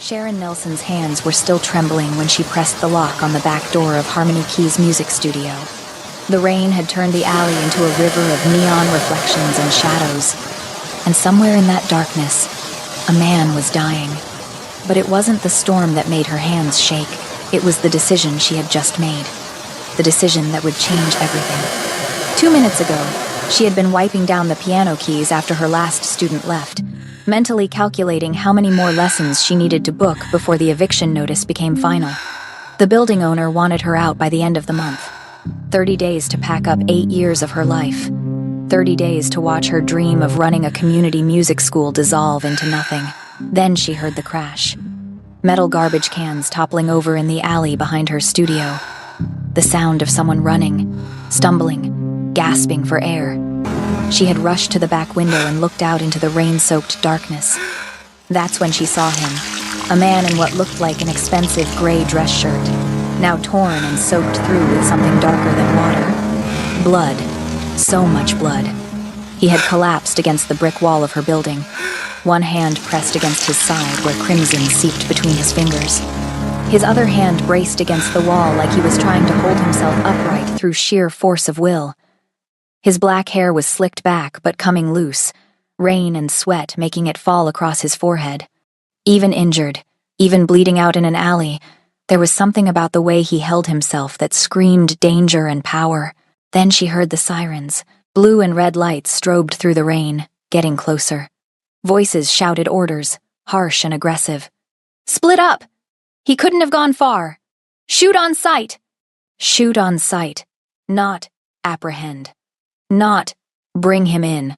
Sharon Nelson's hands were still trembling when she pressed the lock on the back door of Harmony Key's music studio. The rain had turned the alley into a river of neon reflections and shadows, and somewhere in that darkness, a man was dying. But it wasn't the storm that made her hands shake. It was the decision she had just made. The decision that would change everything. 2 minutes ago, she had been wiping down the piano keys after her last student left, mentally calculating how many more lessons she needed to book before the eviction notice became final. The building owner wanted her out by the end of the month. 30 days to pack up 8 years of her life. 30 days to watch her dream of running a community music school dissolve into nothing. Then she heard the crash. Metal garbage cans toppling over in the alley behind her studio. The sound of someone running, stumbling, gasping for air. She had rushed to the back window and looked out into the rain-soaked darkness. That's when she saw him, a man in what looked like an expensive gray dress shirt, now torn and soaked through with something darker than water. Blood. So much blood. He had collapsed against the brick wall of her building, one hand pressed against his side where crimson seeped between his fingers. His other hand braced against the wall like he was trying to hold himself upright through sheer force of will. His black hair was slicked back but coming loose, rain and sweat making it fall across his forehead. Even injured, even bleeding out in an alley, there was something about the way he held himself that screamed danger and power. Then she heard the sirens. Blue and red lights strobed through the rain, getting closer. Voices shouted orders, harsh and aggressive. "Split up! He couldn't have gone far! Shoot on sight!" Shoot on sight. Not apprehend. Not bring him in.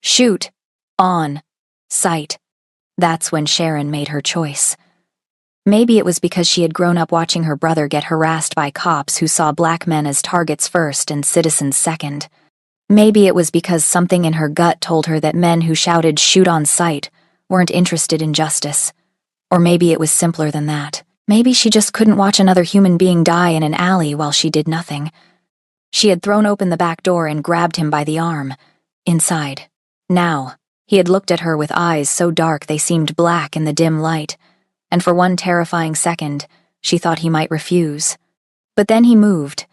Shoot on sight. That's when Sharon made her choice. Maybe it was because she had grown up watching her brother get harassed by cops who saw black men as targets first and citizens second. Maybe it was because something in her gut told her that men who shouted "shoot on sight" weren't interested in justice. Or maybe it was simpler than that. Maybe she just couldn't watch another human being die in an alley while she did nothing. She had thrown open the back door and grabbed him by the arm. Inside. Now, he had looked at her with eyes so dark they seemed black in the dim light, and for one terrifying second, she thought he might refuse. But then he moved,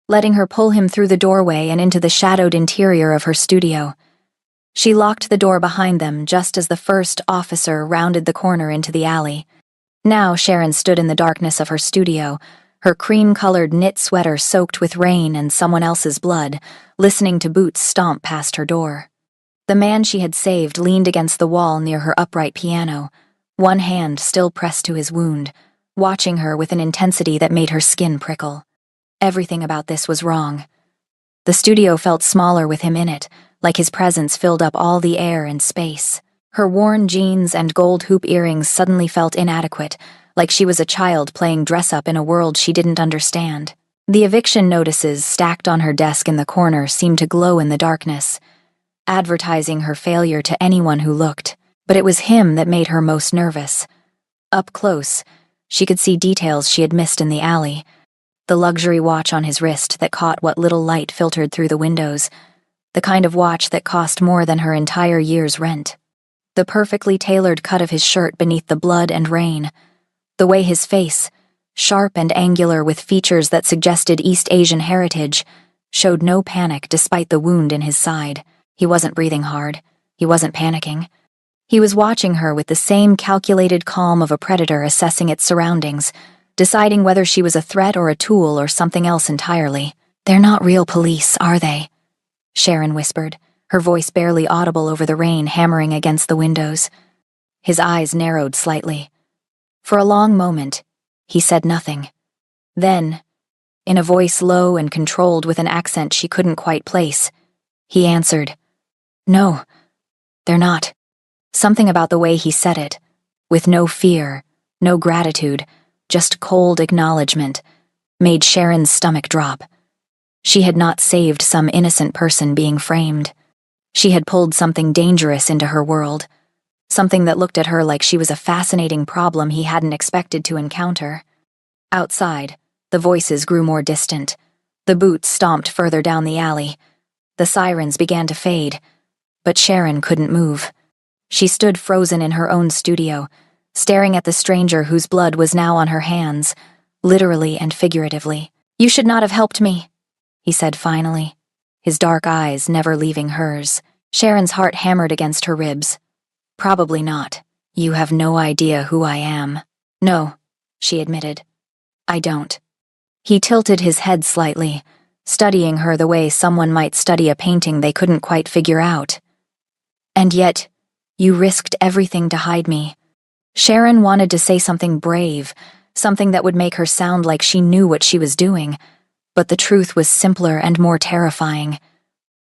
letting her pull him through the doorway and into the shadowed interior of her studio. She locked the door behind them just as the first officer rounded the corner into the alley. Now Sharon stood in the darkness of her studio, her cream-colored knit sweater soaked with rain and someone else's blood, listening to boots stomp past her door. The man she had saved leaned against the wall near her upright piano, one hand still pressed to his wound, watching her with an intensity that made her skin prickle. Everything about this was wrong. The studio felt smaller with him in it, like his presence filled up all the air and space. Her worn jeans and gold hoop earrings suddenly felt inadequate, like she was a child playing dress-up in a world she didn't understand. The eviction notices stacked on her desk in the corner seemed to glow in the darkness, advertising her failure to anyone who looked. But it was him that made her most nervous. Up close, she could see details she had missed in the alley. The luxury watch on his wrist that caught what little light filtered through the windows. The kind of watch that cost more than her entire year's rent. The perfectly tailored cut of his shirt beneath the blood and rain. The way his face, sharp and angular with features that suggested East Asian heritage, showed no panic despite the wound in his side. He wasn't breathing hard. He wasn't panicking. He was watching her with the same calculated calm of a predator assessing its surroundings, deciding whether she was a threat or a tool or something else entirely. "They're not real police, are they?" Sharon whispered, her voice barely audible over the rain hammering against the windows. His eyes narrowed slightly. For a long moment, he said nothing. Then, in a voice low and controlled with an accent she couldn't quite place, he answered, "No, they're not." Something about the way he said it, with no fear, no gratitude, just cold acknowledgement, made Sharon's stomach drop. She had not saved some innocent person being framed. She had pulled something dangerous into her world, something that looked at her like she was a fascinating problem he hadn't expected to encounter. Outside, the voices grew more distant. The boots stomped further down the alley. The sirens began to fade, but Sharon couldn't move. She stood frozen in her own studio, staring at the stranger whose blood was now on her hands, literally and figuratively. "You should not have helped me," he said finally, his dark eyes never leaving hers. Sharon's heart hammered against her ribs. "Probably not. You have no idea who I am." "No," she admitted. "I don't." He tilted his head slightly, studying her the way someone might study a painting they couldn't quite figure out. "And yet, you risked everything to hide me." Sharon wanted to say something brave, something that would make her sound like she knew what she was doing, but the truth was simpler and more terrifying.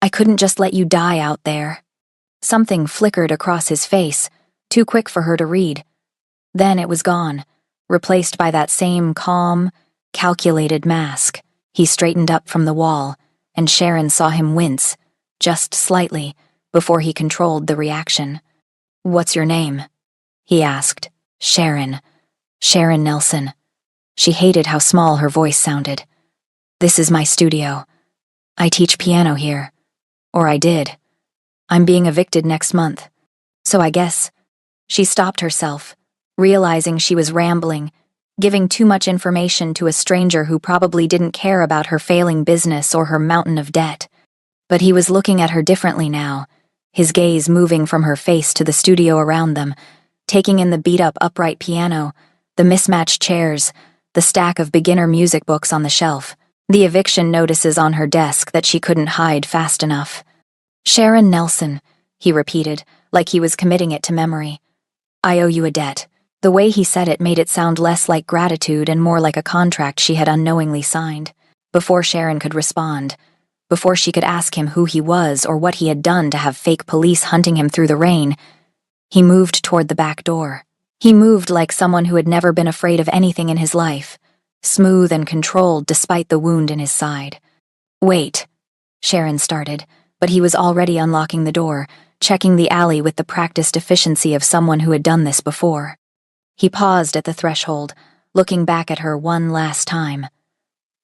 "I couldn't just let you die out there." Something flickered across his face, too quick for her to read. Then it was gone, replaced by that same calm, calculated mask. He straightened up from the wall, and Sharon saw him wince, just slightly, before he controlled the reaction. "What's your name?" he asked. "Sharon. Sharon Nelson." She hated how small her voice sounded. "This is my studio. I teach piano here. Or I did. I'm being evicted next month. So I guess..." She stopped herself, realizing she was rambling, giving too much information to a stranger who probably didn't care about her failing business or her mountain of debt. But he was looking at her differently now, his gaze moving from her face to the studio around them, taking in the beat-up upright piano, the mismatched chairs, the stack of beginner music books on the shelf, the eviction notices on her desk that she couldn't hide fast enough. "Sharon Nelson," he repeated, like he was committing it to memory. "I owe you a debt." The way he said it made it sound less like gratitude and more like a contract she had unknowingly signed. Before Sharon could respond, before she could ask him who he was or what he had done to have fake police hunting him through the rain, he moved toward the back door. He moved like someone who had never been afraid of anything in his life, smooth and controlled despite the wound in his side. "Wait," Sharon started, but he was already unlocking the door, checking the alley with the practiced efficiency of someone who had done this before. He paused at the threshold, looking back at her one last time.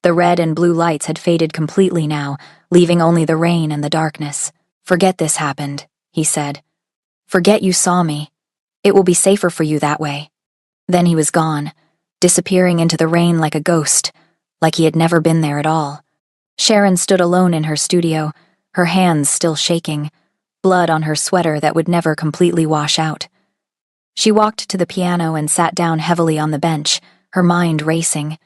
The red and blue lights had faded completely now, leaving only the rain and the darkness. "Forget this happened," he said. "Forget you saw me. It will be safer for you that way." Then he was gone, disappearing into the rain like a ghost, like he had never been there at all. Sharon stood alone in her studio, her hands still shaking, blood on her sweater that would never completely wash out. She walked to the piano and sat down heavily on the bench, her mind racing.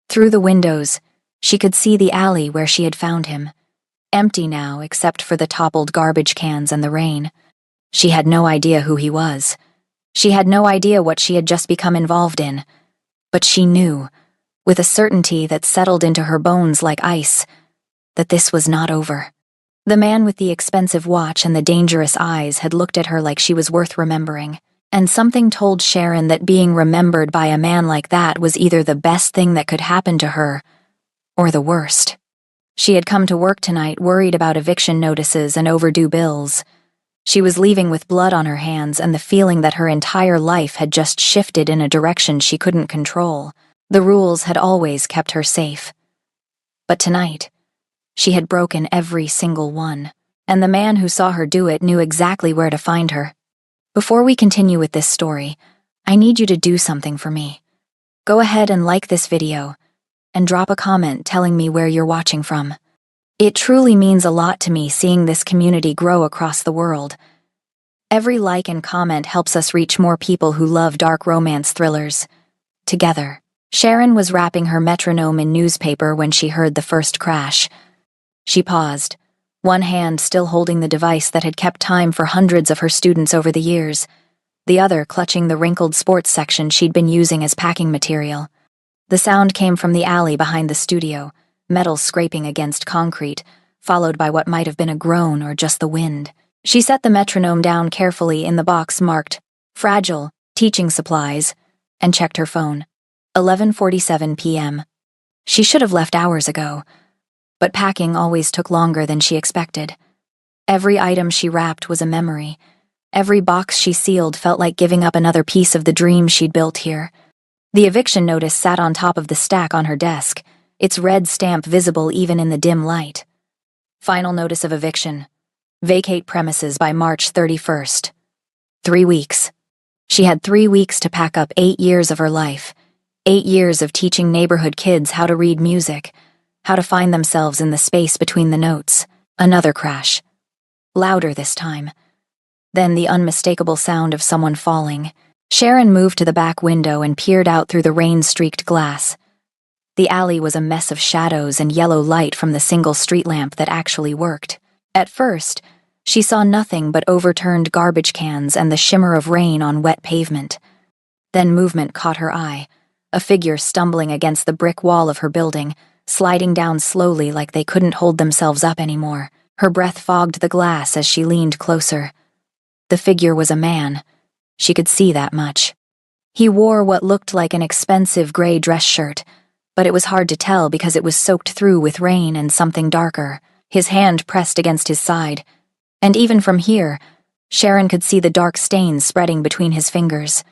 Through the windows, she could see the alley where she had found him, empty now except for the toppled garbage cans and the rain. She had no idea who he was. She had no idea what she had just become involved in. But she knew, with a certainty that settled into her bones like ice, that this was not over. The man with the expensive watch and the dangerous eyes had looked at her like she was worth remembering. And something told Sharon that being remembered by a man like that was either the best thing that could happen to her, or the worst. She had come to work tonight worried about eviction notices and overdue bills. She was leaving with blood on her hands and the feeling that her entire life had just shifted in a direction she couldn't control. The rules had always kept her safe. But tonight, she had broken every single one, and the man who saw her do it knew exactly where to find her. Before we continue with this story, I need you to do something for me. Go ahead and like this video, and drop a comment telling me where you're watching from. It truly means a lot to me seeing this community grow across the world. Every like and comment helps us reach more people who love dark romance thrillers. Together, Sharon was wrapping her metronome in newspaper when she heard the first crash. She paused, one hand still holding the device that had kept time for hundreds of her students over the years, the other clutching the wrinkled sports section she'd been using as packing material. The sound came from the alley behind the studio, metal scraping against concrete, followed by what might have been a groan or just the wind. She set the metronome down carefully in the box marked "Fragile, Teaching Supplies," and checked her phone. 11:47 p.m. She should have left hours ago, but packing always took longer than she expected. Every item she wrapped was a memory. Every box she sealed felt like giving up another piece of the dream she'd built here. The eviction notice sat on top of the stack on her desk, its red stamp visible even in the dim light. Final notice of eviction. Vacate premises by March 31st. 3 weeks. She had 3 weeks to pack up 8 years of her life, 8 years of teaching neighborhood kids how to read music, how to find themselves in the space between the notes. Another crash. Louder this time. Then the unmistakable sound of someone falling. Sharon moved to the back window and peered out through the rain-streaked glass. The alley was a mess of shadows and yellow light from the single street lamp that actually worked. At first, she saw nothing but overturned garbage cans and the shimmer of rain on wet pavement. Then movement caught her eye, a figure stumbling against the brick wall of her building, sliding down slowly like they couldn't hold themselves up anymore. Her breath fogged the glass as she leaned closer. The figure was a man. She could see that much. He wore what looked like an expensive gray dress shirt, but it was hard to tell because it was soaked through with rain and something darker. His hand pressed against his side, and even from here, Sharon could see the dark stains spreading between his fingers.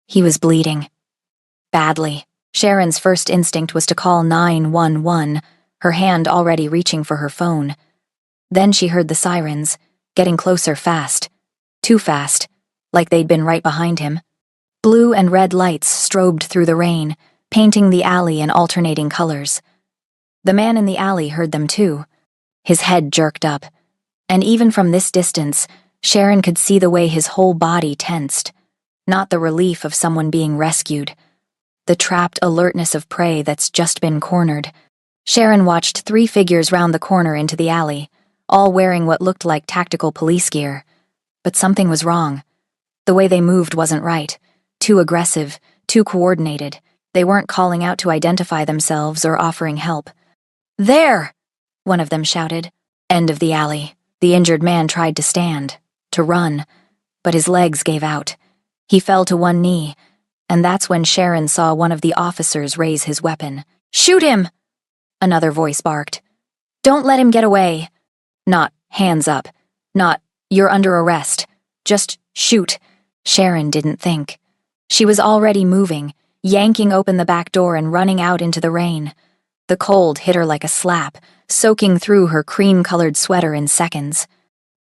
He was bleeding. Badly. Sharon's first instinct was to call 911, her hand already reaching for her phone. Then she heard the sirens, getting closer fast. Too fast, like they'd been right behind him. Blue and red lights strobed through the rain, painting the alley in alternating colors. The man in the alley heard them too. His head jerked up, and even from this distance, Sharon could see the way his whole body tensed. Not the relief of someone being rescued. The trapped alertness of prey that's just been cornered. Sharon watched 3 figures round the corner into the alley, all wearing what looked like tactical police gear. But something was wrong. The way they moved wasn't right. Too aggressive, too coordinated. They weren't calling out to identify themselves or offering help. "There!" one of them shouted. End of the alley. The injured man tried to stand, to run, but his legs gave out. He fell to one knee, and that's when Sharon saw one of the officers raise his weapon. "Shoot him!" Another voice barked. "Don't let him get away." Not, "Hands up." Not, "You're under arrest." Just, "Shoot." Sharon didn't think. She was already moving, yanking open the back door and running out into the rain. The cold hit her like a slap, soaking through her cream-colored sweater in seconds.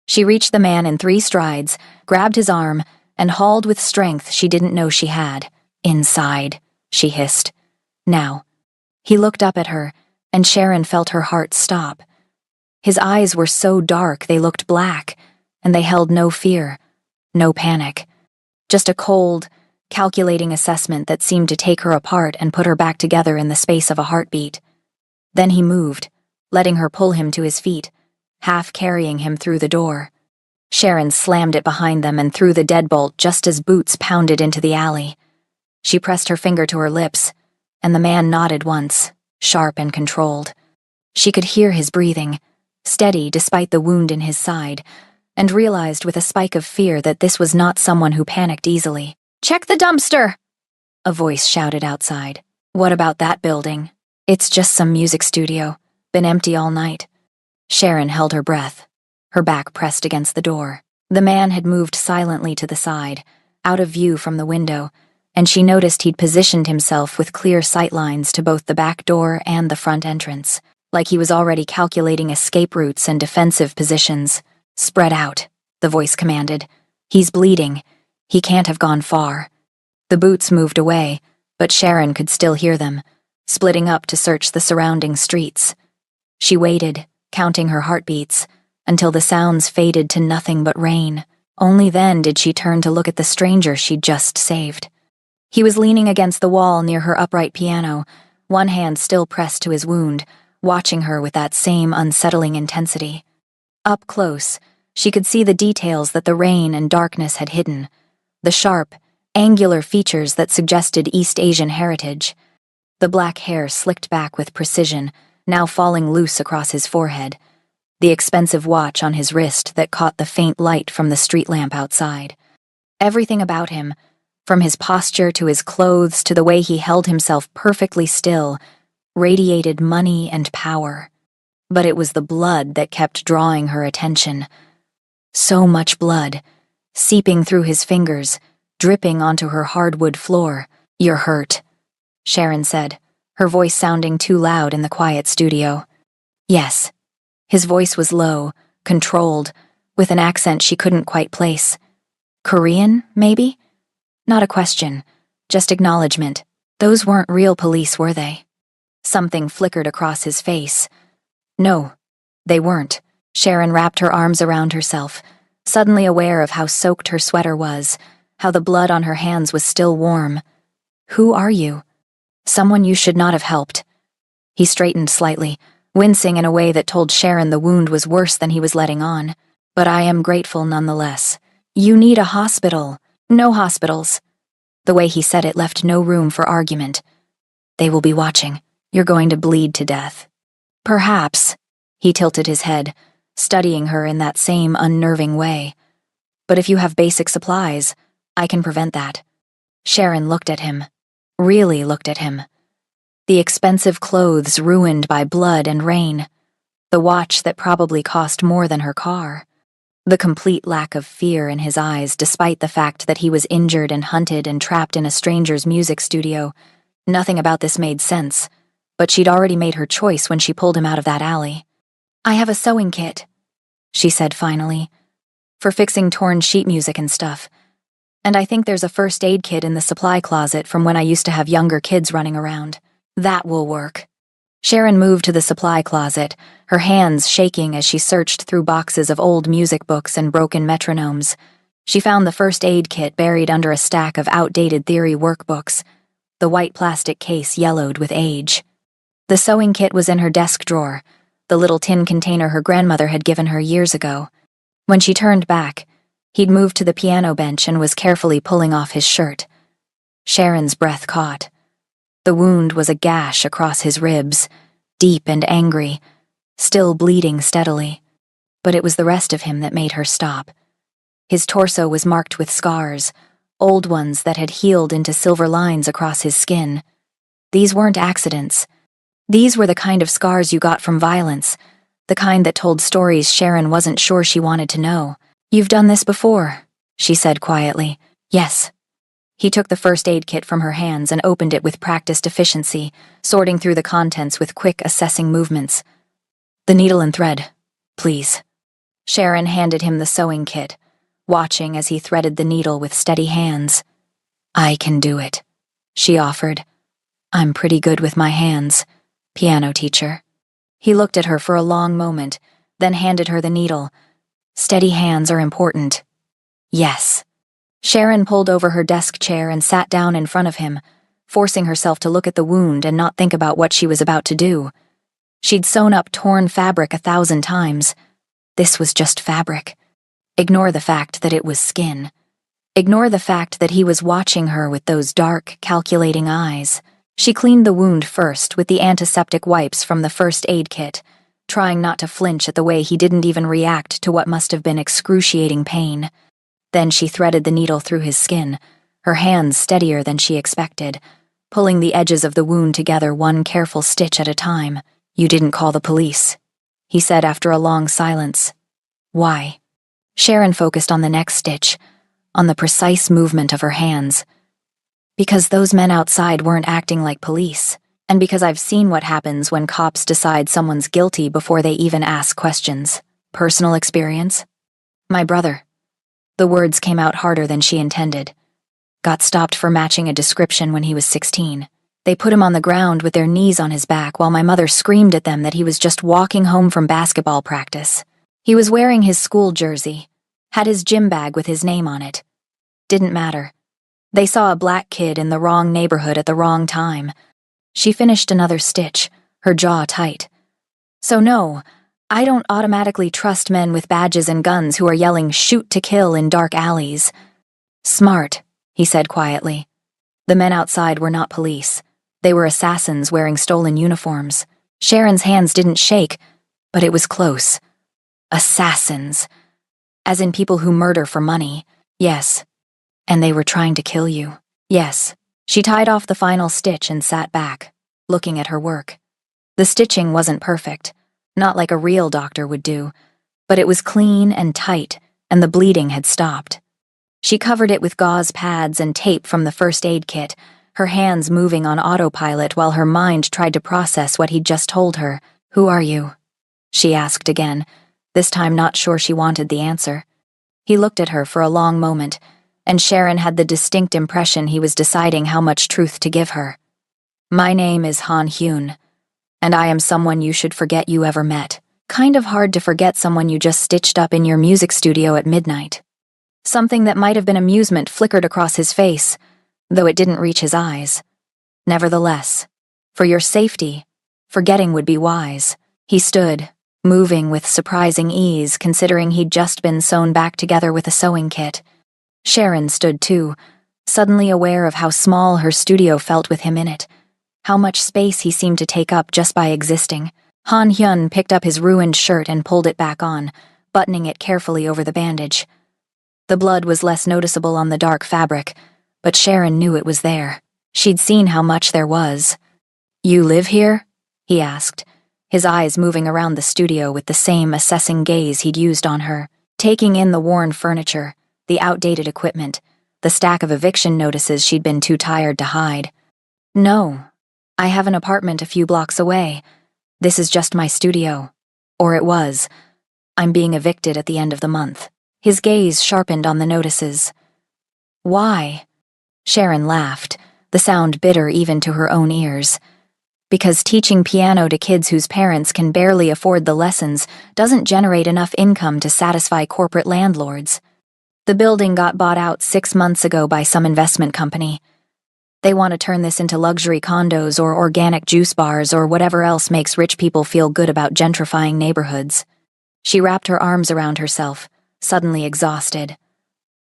She reached the man in 3 strides, grabbed his arm, and hauled with strength she didn't know she had. "Inside," she hissed. "Now." He looked up at her, and Sharon felt her heart stop. His eyes were so dark they looked black, and they held no fear, no panic. Just a cold, calculating assessment that seemed to take her apart and put her back together in the space of a heartbeat. Then he moved, letting her pull him to his feet, half carrying him through the door. Sharon slammed it behind them and threw the deadbolt just as boots pounded into the alley. She pressed her finger to her lips, and the man nodded once, sharp and controlled. She could hear his breathing, steady despite the wound in his side, and realized with a spike of fear that this was not someone who panicked easily. "Check the dumpster!" a voice shouted outside. "What about that building?" "It's just some music studio. Been empty all night." Sharon held her breath, her back pressed against the door. The man had moved silently to the side, out of view from the window, and she noticed he'd positioned himself with clear sightlines to both the back door and the front entrance, like he was already calculating escape routes and defensive positions. "Spread out," the voice commanded. "He's bleeding. He can't have gone far." The boots moved away, but Sharon could still hear them, splitting up to search the surrounding streets. She waited, counting her heartbeats, until the sounds faded to nothing but rain. Only then did she turn to look at the stranger she'd just saved. He was leaning against the wall near her upright piano, one hand still pressed to his wound, watching her with that same unsettling intensity. Up close, she could see the details that the rain and darkness had hidden, the sharp, angular features that suggested East Asian heritage. The black hair slicked back with precision, now falling loose across his forehead, the expensive watch on his wrist that caught the faint light from the street lamp outside. Everything about him, from his posture to his clothes to the way he held himself perfectly still, radiated money and power. But it was the blood that kept drawing her attention. So much blood, seeping through his fingers, dripping onto her hardwood floor. "You're hurt," Sharon said, her voice sounding too loud in the quiet studio. "Yes." His voice was low, controlled, with an accent she couldn't quite place. Korean, maybe? Not a question, just acknowledgement. Those weren't real police, were they? Something flickered across his face. No, they weren't. Sharon wrapped her arms around herself, suddenly aware of how soaked her sweater was, how the blood on her hands was still warm. Who are you? Someone you should not have helped. He straightened slightly, wincing in a way that told Sharon the wound was worse than he was letting on. But I am grateful nonetheless. You need a hospital. No hospitals. The way he said it left no room for argument. They will be watching. You're going to bleed to death. Perhaps. He tilted his head, studying her in that same unnerving way. But if you have basic supplies, I can prevent that. Sharon looked at him. Really looked at him. The expensive clothes ruined by blood and rain. The watch that probably cost more than her car. The complete lack of fear in his eyes despite the fact that he was injured and hunted and trapped in a stranger's music studio. Nothing about this made sense, but she'd already made her choice when she pulled him out of that alley. I have a sewing kit, she said finally, for fixing torn sheet music and stuff. And I think there's a first aid kit in the supply closet from when I used to have younger kids running around. That will work. Sharon moved to the supply closet, her hands shaking as she searched through boxes of old music books and broken metronomes. She found the first aid kit buried under a stack of outdated theory workbooks. The white plastic case yellowed with age. The sewing kit was in her desk drawer, the little tin container her grandmother had given her years ago. When she turned back, he'd moved to the piano bench and was carefully pulling off his shirt. Sharon's breath caught. The wound was a gash across his ribs, deep and angry, still bleeding steadily. But it was the rest of him that made her stop. His torso was marked with scars, old ones that had healed into silver lines across his skin. These weren't accidents. These were the kind of scars you got from violence, the kind that told stories Sharon wasn't sure she wanted to know. You've done this before, she said quietly. Yes. He took the first aid kit from her hands and opened it with practiced efficiency, sorting through the contents with quick, assessing movements. The needle and thread, please. Sharon handed him the sewing kit, watching as he threaded the needle with steady hands. I can do it, she offered. I'm pretty good with my hands, piano teacher. He looked at her for a long moment, then handed her the needle. Steady hands are important. Yes. Sharon pulled over her desk chair and sat down in front of him, forcing herself to look at the wound and not think about what she was about to do. She'd sewn up torn fabric 1,000 times. This was just fabric. Ignore the fact that it was skin. Ignore the fact that he was watching her with those dark, calculating eyes. She cleaned the wound first with the antiseptic wipes from the first aid kit, trying not to flinch at the way he didn't even react to what must have been excruciating pain. Then she threaded the needle through his skin, her hands steadier than she expected, pulling the edges of the wound together one careful stitch at a time. You didn't call the police, he said after a long silence. Why? Sharon focused on the next stitch, on the precise movement of her hands. Because those men outside weren't acting like police, and because I've seen what happens when cops decide someone's guilty before they even ask questions. Personal experience? My brother. The words came out harder than she intended. Got stopped for matching a description when he was 16. They put him on the ground with their knees on his back while my mother screamed at them that he was just walking home from basketball practice. He was wearing his school jersey, had his gym bag with his name on it. Didn't matter. They saw a black kid in the wrong neighborhood at the wrong time. She finished another stitch, her jaw tight. So no, I don't automatically trust men with badges and guns who are yelling shoot to kill in dark alleys. Smart, he said quietly. The men outside were not police. They were assassins wearing stolen uniforms. Sharon's hands didn't shake, but it was close. Assassins. As in people who murder for money. Yes. And they were trying to kill you. Yes. She tied off the final stitch and sat back, looking at her work. The stitching wasn't perfect. Not like a real doctor would do, but it was clean and tight, and the bleeding had stopped. She covered it with gauze pads and tape from the first aid kit, her hands moving on autopilot while her mind tried to process what he'd just told her. Who are you? She asked again, this time not sure she wanted the answer. He looked at her for a long moment, and Sharon had the distinct impression he was deciding how much truth to give her. "My name is Han Hyun, and I am someone you should forget you ever met. Kind of hard to forget someone you just stitched up in your music studio at midnight." Something that might have been amusement flickered across his face, though it didn't reach his eyes. "Nevertheless, for your safety, forgetting would be wise." He stood, moving with surprising ease considering he'd just been sewn back together with a sewing kit. Sharon stood too, suddenly aware of how small her studio felt with him in it, how much space he seemed to take up just by existing. Han Hyun picked up his ruined shirt and pulled it back on, buttoning it carefully over the bandage. The blood was less noticeable on the dark fabric, but Sharon knew it was there. She'd seen how much there was. "You live here?" he asked, his eyes moving around the studio with the same assessing gaze he'd used on her, taking in the worn furniture, the outdated equipment, the stack of eviction notices she'd been too tired to hide. "No, I have an apartment a few blocks away. This is just my studio. Or it was. I'm being evicted at the end of the month." His gaze sharpened on the notices. "Why?" Sharon laughed, the sound bitter even to her own ears. "Because teaching piano to kids whose parents can barely afford the lessons doesn't generate enough income to satisfy corporate landlords. The building got bought out 6 months ago by some investment company. They want to turn this into luxury condos or organic juice bars or whatever else makes rich people feel good about gentrifying neighborhoods." She wrapped her arms around herself, suddenly exhausted.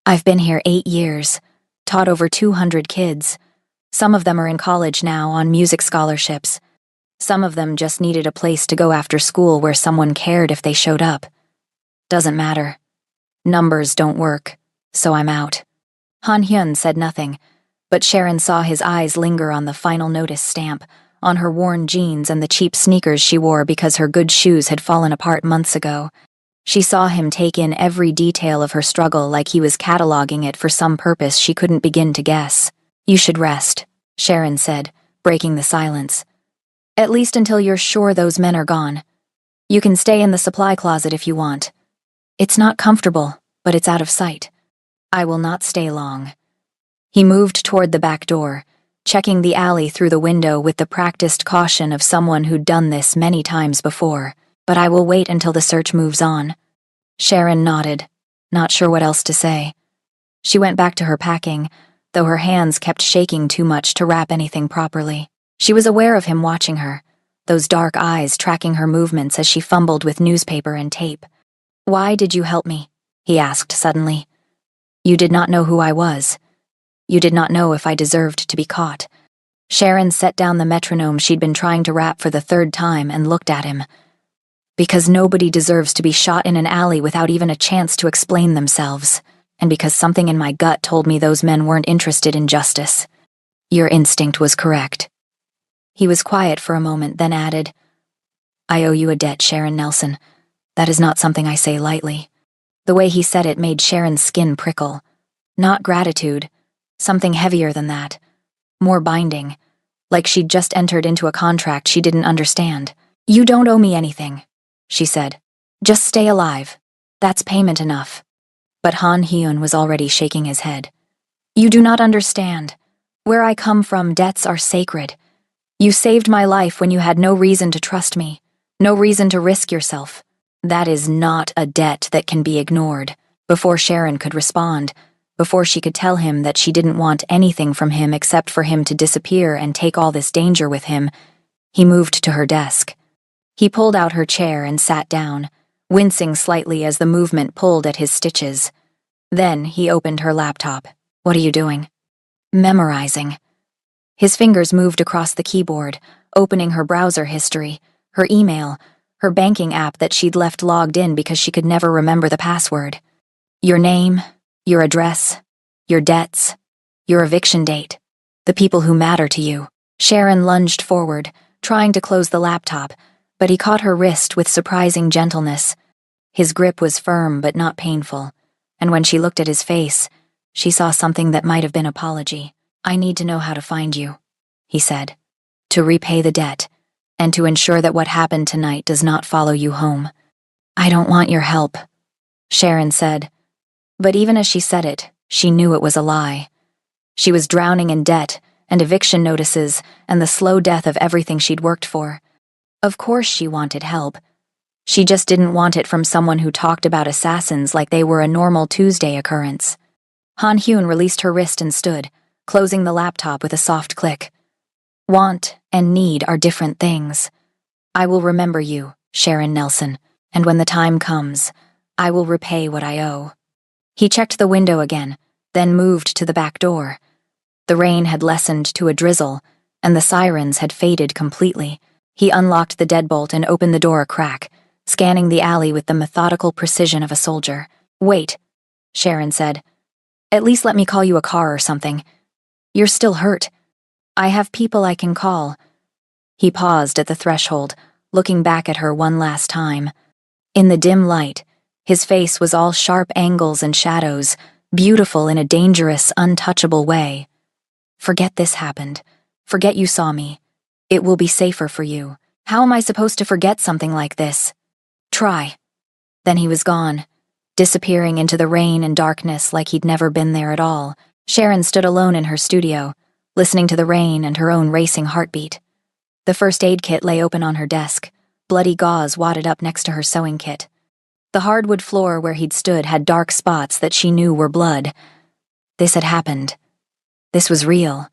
"I've been here 8 years, taught over 200 kids. Some of them are in college now on music scholarships. Some of them just needed a place to go after school where someone cared if they showed up. Doesn't matter. Numbers don't work, so I'm out." Han Hyun said nothing, but Sharon saw his eyes linger on the final notice stamp, on her worn jeans and the cheap sneakers she wore because her good shoes had fallen apart months ago. She saw him take in every detail of her struggle like he was cataloging it for some purpose she couldn't begin to guess. "You should rest," Sharon said, breaking the silence. "At least until you're sure those men are gone. You can stay in the supply closet if you want. It's not comfortable, but it's out of sight." "I will not stay long." He moved toward the back door, checking the alley through the window with the practiced caution of someone who'd done this many times before. "But I will wait until the search moves on." Sharon nodded, not sure what else to say. She went back to her packing, though her hands kept shaking too much to wrap anything properly. She was aware of him watching her, those dark eyes tracking her movements as she fumbled with newspaper and tape. "Why did you help me?" he asked suddenly. "You did not know who I was. You did not know if I deserved to be caught." Sharon set down the metronome she'd been trying to rap for the 3rd time and looked at him. "Because nobody deserves to be shot in an alley without even a chance to explain themselves, and because something in my gut told me those men weren't interested in justice. Your instinct was correct." He was quiet for a moment, then added, "I owe you a debt, Sharon Nelson. That is not something I say lightly." The way he said it made Sharon's skin prickle. Not gratitude, something heavier than that, more binding, like she'd just entered into a contract she didn't understand. "You don't owe me anything," she said. "Just stay alive. That's payment enough." But Han Hyun was already shaking his head. "You do not understand. Where I come from, debts are sacred. You saved my life when you had no reason to trust me, no reason to risk yourself. That is not a debt that can be ignored." Before Sharon could respond, before she could tell him that she didn't want anything from him except for him to disappear and take all this danger with him, he moved to her desk. He pulled out her chair and sat down, wincing slightly as the movement pulled at his stitches. Then he opened her laptop. "What are you doing?" "Memorizing." His fingers moved across the keyboard, opening her browser history, her email, her banking app that she'd left logged in because she could never remember the password. "Your name, your address, your debts, your eviction date, the people who matter to you." Sharon lunged forward, trying to close the laptop, but he caught her wrist with surprising gentleness. His grip was firm but not painful, and when she looked at his face, she saw something that might have been apology. "I need to know how to find you," he said, "to repay the debt, and to ensure that what happened tonight does not follow you home." "I don't want your help," Sharon said. But even as she said it, She knew it was a lie. She was drowning in debt and eviction notices and the slow death of everything she'd worked for. Of course she wanted help. She just didn't want it from someone who talked about assassins like they were a normal Tuesday occurrence. Han Hyun released her wrist and stood, closing the laptop with a soft click. Want and need are different things. I will remember you, Sharon Nelson, and when the time comes, I will repay what I owe. He checked the window again, then moved to the back door. The rain had lessened to a drizzle, and the sirens had faded completely. He unlocked the deadbolt and opened the door a crack, scanning the alley with the methodical precision of a soldier. Wait, Sharon said. At least let me call you a car or something. You're still hurt. I have people I can call. He paused at the threshold, looking back at her one last time. In the dim light, his face was all sharp angles and shadows, beautiful in a dangerous, untouchable way. Forget this happened. Forget you saw me. It will be safer for you. How am I supposed to forget something like this? Try. Then he was gone, disappearing into the rain and darkness like he'd never been there at all. Sharon stood alone in her studio, listening to the rain and her own racing heartbeat. The first aid kit lay open on her desk, bloody gauze wadded up next to her sewing kit. The hardwood floor where he'd stood had dark spots that she knew were blood. This had happened. This was real.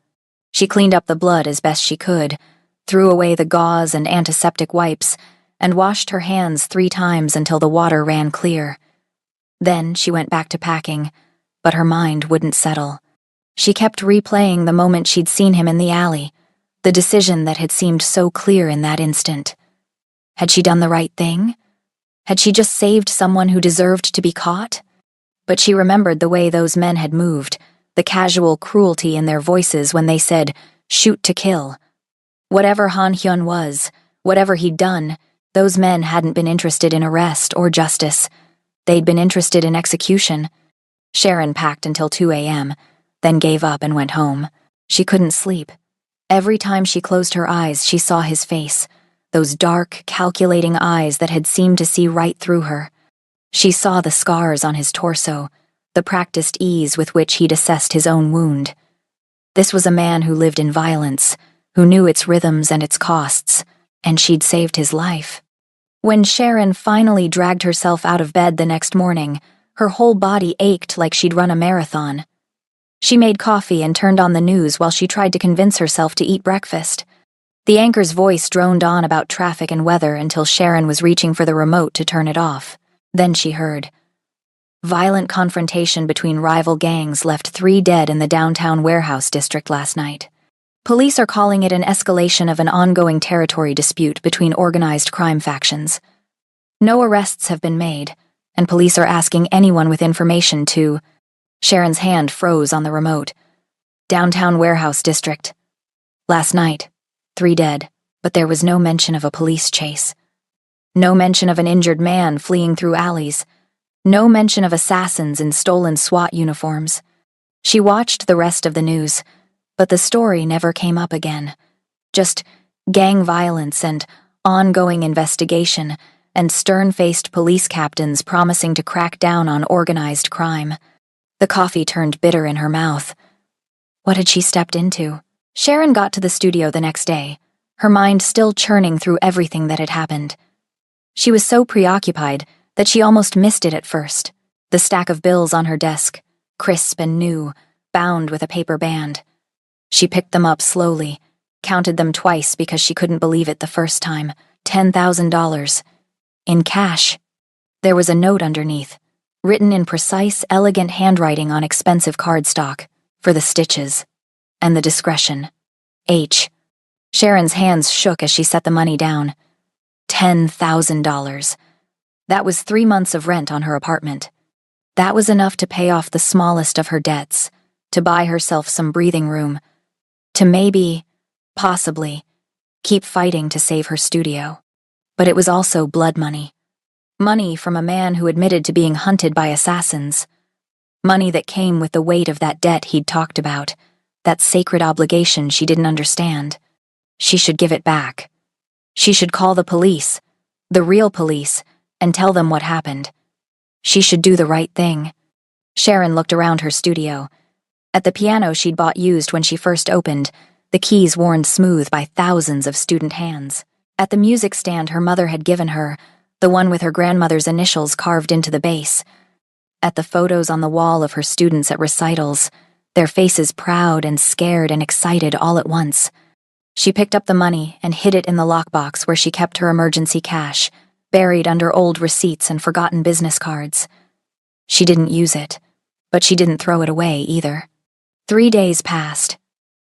She cleaned up the blood as best she could, threw away the gauze and antiseptic wipes, and washed her hands 3 times until the water ran clear. Then she went back to packing, but her mind wouldn't settle. She kept replaying the moment she'd seen him in the alley, the decision that had seemed so clear in that instant. Had she done the right thing? Had she just saved someone who deserved to be caught? But she remembered the way those men had moved, the casual cruelty in their voices when they said, "Shoot to kill." Whatever Han Hyun was, whatever he'd done, those men hadn't been interested in arrest or justice. They'd been interested in execution. Sharon packed until 2 a.m., then gave up and went home. She couldn't sleep. Every time she closed her eyes, she saw his face, those dark, calculating eyes that had seemed to see right through her. She saw the scars on his torso, the practiced ease with which he'd assessed his own wound. This was a man who lived in violence, who knew its rhythms and its costs, and she'd saved his life. When Sharon finally dragged herself out of bed the next morning, her whole body ached like she'd run a marathon. She made coffee and turned on the news while she tried to convince herself to eat breakfast. The anchor's voice droned on about traffic and weather until Sharon was reaching for the remote to turn it off. Then she heard. Violent confrontation between rival gangs left 3 dead in the downtown warehouse district last night. Police are calling it an escalation of an ongoing territory dispute between organized crime factions. No arrests have been made, and police are asking anyone with information to... Sharon's hand froze on the remote. Downtown warehouse district. Last night, 3 dead, but there was no mention of a police chase. No mention of an injured man fleeing through alleys. No mention of assassins in stolen SWAT uniforms. She watched the rest of the news, but the story never came up again. Just gang violence and ongoing investigation and stern-faced police captains promising to crack down on organized crime. The coffee turned bitter in her mouth. What had she stepped into? Sharon got to the studio the next day, her mind still churning through everything that had happened. She was so preoccupied that she almost missed it at first. The stack of bills on her desk, crisp and new, bound with a paper band. She picked them up slowly, counted them twice because she couldn't believe it the first time. $10,000. In cash. There was a note underneath, written in precise, elegant handwriting on expensive cardstock, for the stitches. And the discretion. H. Sharon's hands shook as she set the money down. $10,000. That was 3 months of rent on her apartment. That was enough to pay off the smallest of her debts, to buy herself some breathing room, to maybe, possibly, keep fighting to save her studio. But it was also blood money. Money from a man who admitted to being hunted by assassins. Money that came with the weight of that debt he'd talked about, that sacred obligation she didn't understand. She should give it back. She should call the police, the real police, and tell them what happened. She should do the right thing. Sharon looked around her studio. At the piano she'd bought used when she first opened, the keys worn smooth by thousands of student hands. At the music stand her mother had given her, the one with her grandmother's initials carved into the base. At the photos on the wall of her students at recitals, their faces proud and scared and excited all at once. She picked up the money and hid it in the lockbox where she kept her emergency cash, buried under old receipts and forgotten business cards. She didn't use it, but she didn't throw it away either. 3 days passed.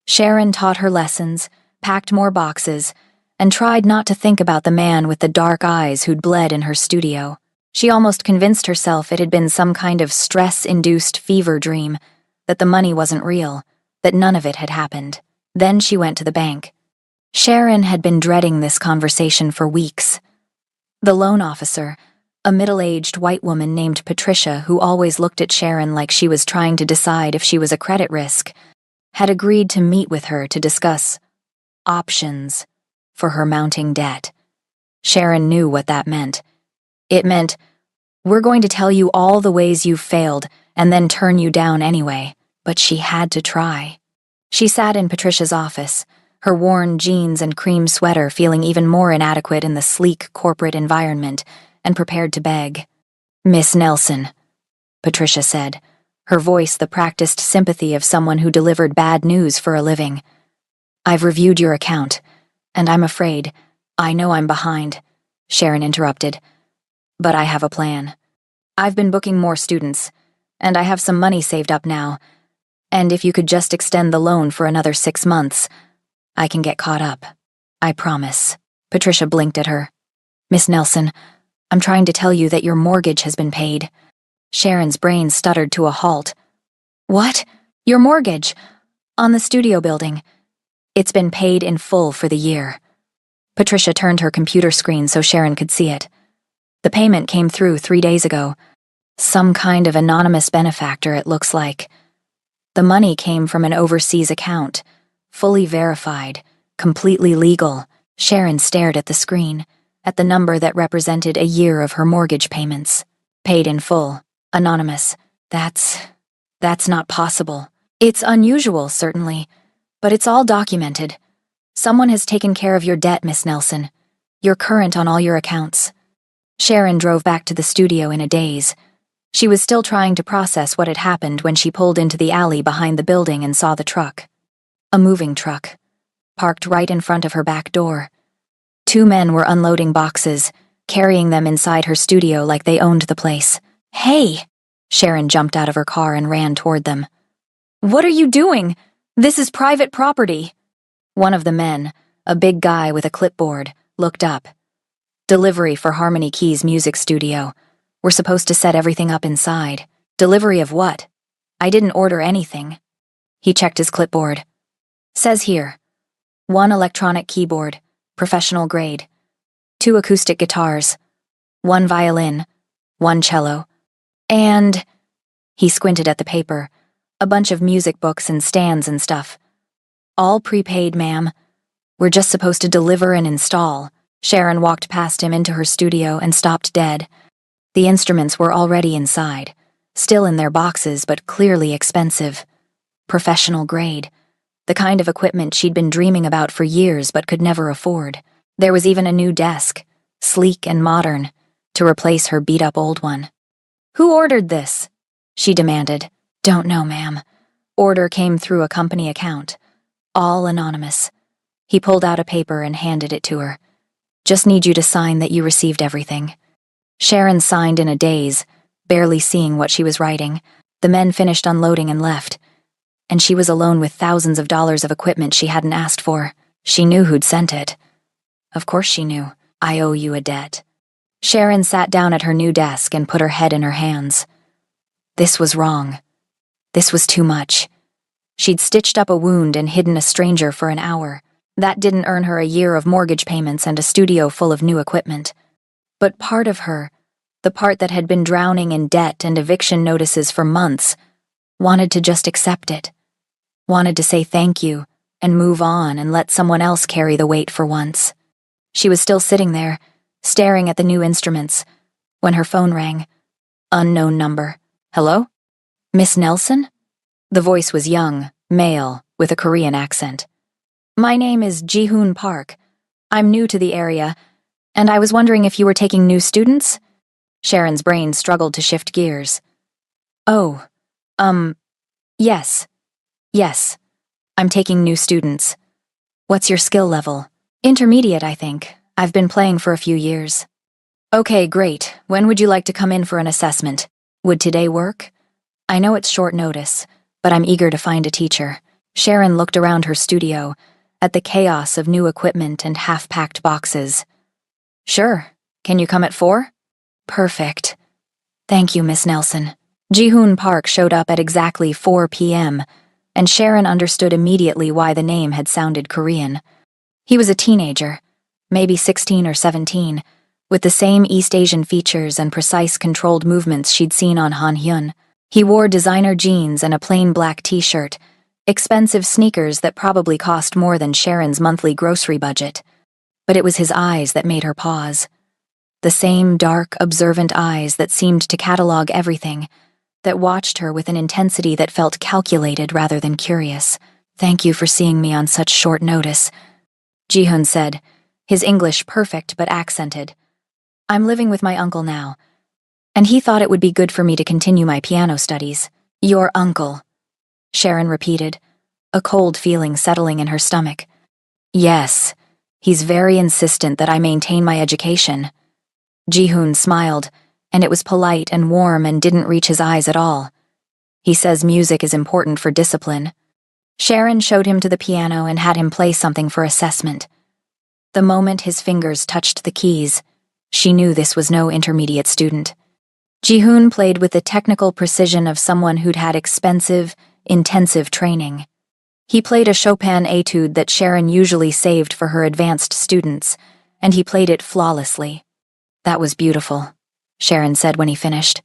Sharon taught her lessons, packed more boxes, and tried not to think about the man with the dark eyes who'd bled in her studio. She almost convinced herself it had been some kind of stress-induced fever dream, that the money wasn't real, that none of it had happened. Then she went to the bank. Sharon had been dreading this conversation for weeks. The loan officer, a middle-aged white woman named Patricia who always looked at Sharon like she was trying to decide if she was a credit risk, had agreed to meet with her to discuss options for her mounting debt. Sharon knew what that meant. It meant, we're going to tell you all the ways you've failed and then turn you down anyway, but she had to try. She sat in Patricia's office, her worn jeans and cream sweater feeling even more inadequate in the sleek corporate environment, and prepared to beg. "Miss Nelson," Patricia said, her voice the practiced sympathy of someone who delivered bad news for a living. "I've reviewed your account, and I'm afraid, I know I'm behind," Sharon interrupted, "but I have a plan. I've been booking more students, and I have some money saved up now, and if you could just extend the loan for another 6 months, I can get caught up. I promise." Patricia blinked at her. "Miss Nelson, I'm trying to tell you that your mortgage has been paid." Sharon's brain stuttered to a halt. "What? Your mortgage? On the studio building? It's been paid in full for the year." Patricia turned her computer screen so Sharon could see it. The payment came through 3 days ago. Some kind of anonymous benefactor, it looks like. The money came from an overseas account, fully verified, completely legal. Sharon stared at the screen, at the number that represented a year of her mortgage payments. Paid in full. Anonymous. That's not possible. It's unusual, certainly, but it's all documented. Someone has taken care of your debt, Miss Nelson. You're current on all your accounts. Sharon drove back to the studio in a daze. She was still trying to process what had happened when she pulled into the alley behind the building and saw the truck. A moving truck, parked right in front of her back door. 2 men were unloading boxes, carrying them inside her studio like they owned the place. "Hey!" Sharon jumped out of her car and ran toward them. "What are you doing? This is private property." One of the men, a big guy with a clipboard, looked up. "Delivery for Harmony Key's music studio. We're supposed to set everything up inside." "Delivery of what? I didn't order anything." He checked his clipboard. "Says here, 1 electronic keyboard, professional grade, 2 acoustic guitars, 1 violin, 1 cello, and..." He squinted at the paper, "a bunch of music books and stands and stuff. All prepaid, ma'am. We're just supposed to deliver and install." Sharon walked past him into her studio and stopped dead. The instruments were already inside, still in their boxes but clearly expensive. Professional grade. The kind of equipment she'd been dreaming about for years but could never afford. There was even a new desk, sleek and modern, to replace her beat-up old one. "Who ordered this?" she demanded. "Don't know, ma'am. Order came through a company account. All anonymous." He pulled out a paper and handed it to her. "Just need you to sign that you received everything." Sharon signed in a daze, barely seeing what she was writing. The men finished unloading and left, and she was alone with thousands of dollars of equipment she hadn't asked for. She knew who'd sent it. Of course she knew. "I owe you a debt." Sharon sat down at her new desk and put her head in her hands. This was wrong. This was too much. She'd stitched up a wound and hidden a stranger for an hour. That didn't earn her a year of mortgage payments and a studio full of new equipment. But part of her, the part that had been drowning in debt and eviction notices for months, wanted to just accept it. Wanted to say thank you and move on and let someone else carry the weight for once. She was still sitting there, staring at the new instruments, when her phone rang. Unknown number. "Hello?" Miss Nelson? The voice was young, male, with a Korean accent. My name is Ji-hoon Park. I'm new to the area, and I was wondering if you were taking new students? Sharon's brain struggled to shift gears. Oh, yes. Yes. I'm taking new students. What's your skill level? Intermediate, I think. I've been playing for a few years. Okay, great. When would you like to come in for an assessment? Would today work? I know it's short notice, but I'm eager to find a teacher. Sharon looked around her studio, at the chaos of new equipment and half-packed boxes. Sure. Can you come at 4? Perfect. Thank you, Miss Nelson. Ji-hoon Park showed up at exactly 4 p.m., and Sharon understood immediately why the name had sounded Korean. He was a teenager, maybe 16 or 17, with the same East Asian features and precise controlled movements she'd seen on Han Hyun. He wore designer jeans and a plain black t-shirt, expensive sneakers that probably cost more than Sharon's monthly grocery budget. But it was his eyes that made her pause. The same dark, observant eyes that seemed to catalog everything, that watched her with an intensity that felt calculated rather than curious. Thank you for seeing me on such short notice, Ji-hoon said, his English perfect but accented. I'm living with my uncle now, and he thought it would be good for me to continue my piano studies. Your uncle, Sharon repeated, a cold feeling settling in her stomach. Yes, he's very insistent that I maintain my education. Ji-hoon smiled, and it was polite and warm and didn't reach his eyes at all. He says music is important for discipline. Sharon showed him to the piano and had him play something for assessment. The moment his fingers touched the keys, she knew this was no intermediate student. Ji-hoon played with the technical precision of someone who'd had expensive, intensive training. He played a Chopin etude that Sharon usually saved for her advanced students, and he played it flawlessly. That was beautiful, Sharon said when he finished.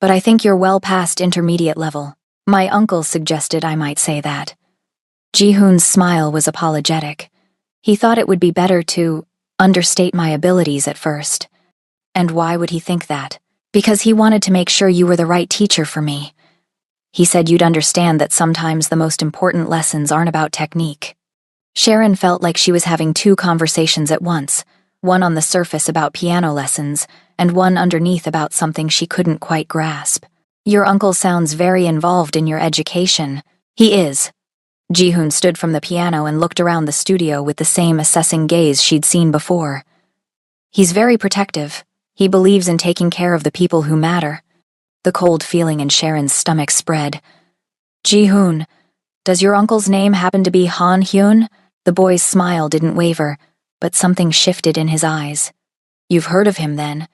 But I think you're well past intermediate level. My uncle suggested I might say that. Ji-hoon's smile was apologetic. He thought it would be better to understate my abilities at first. And why would he think that? Because he wanted to make sure you were the right teacher for me. He said you'd understand that sometimes the most important lessons aren't about technique. Sharon felt like she was having 2 conversations at once, one on the surface about piano lessons, and one underneath about something she couldn't quite grasp. Your uncle sounds very involved in your education. He is. Ji-hoon stood from the piano and looked around the studio with the same assessing gaze she'd seen before. He's very protective. He believes in taking care of the people who matter. The cold feeling in Sharon's stomach spread. Ji-hoon, does your uncle's name happen to be Han Hyun? The boy's smile didn't waver, but something shifted in his eyes. You've heard of him then?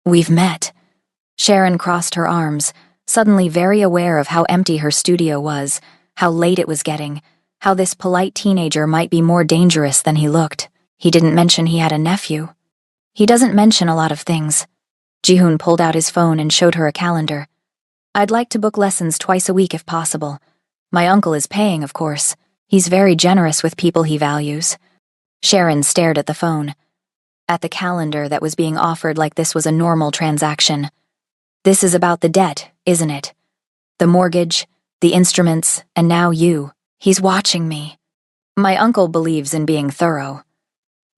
We've met. Sharon crossed her arms, suddenly very aware of how empty her studio was, how late it was getting, how this polite teenager might be more dangerous than he looked. He didn't mention he had a nephew. He doesn't mention a lot of things. Ji-hoon pulled out his phone and showed her a calendar. I'd like to book lessons twice a week if possible. My uncle is paying, of course. He's very generous with people he values. Sharon stared at the phone, at the calendar that was being offered like this was a normal transaction. This is about the debt, isn't it? The mortgage, the instruments, and now you. He's watching me. My uncle believes in being thorough.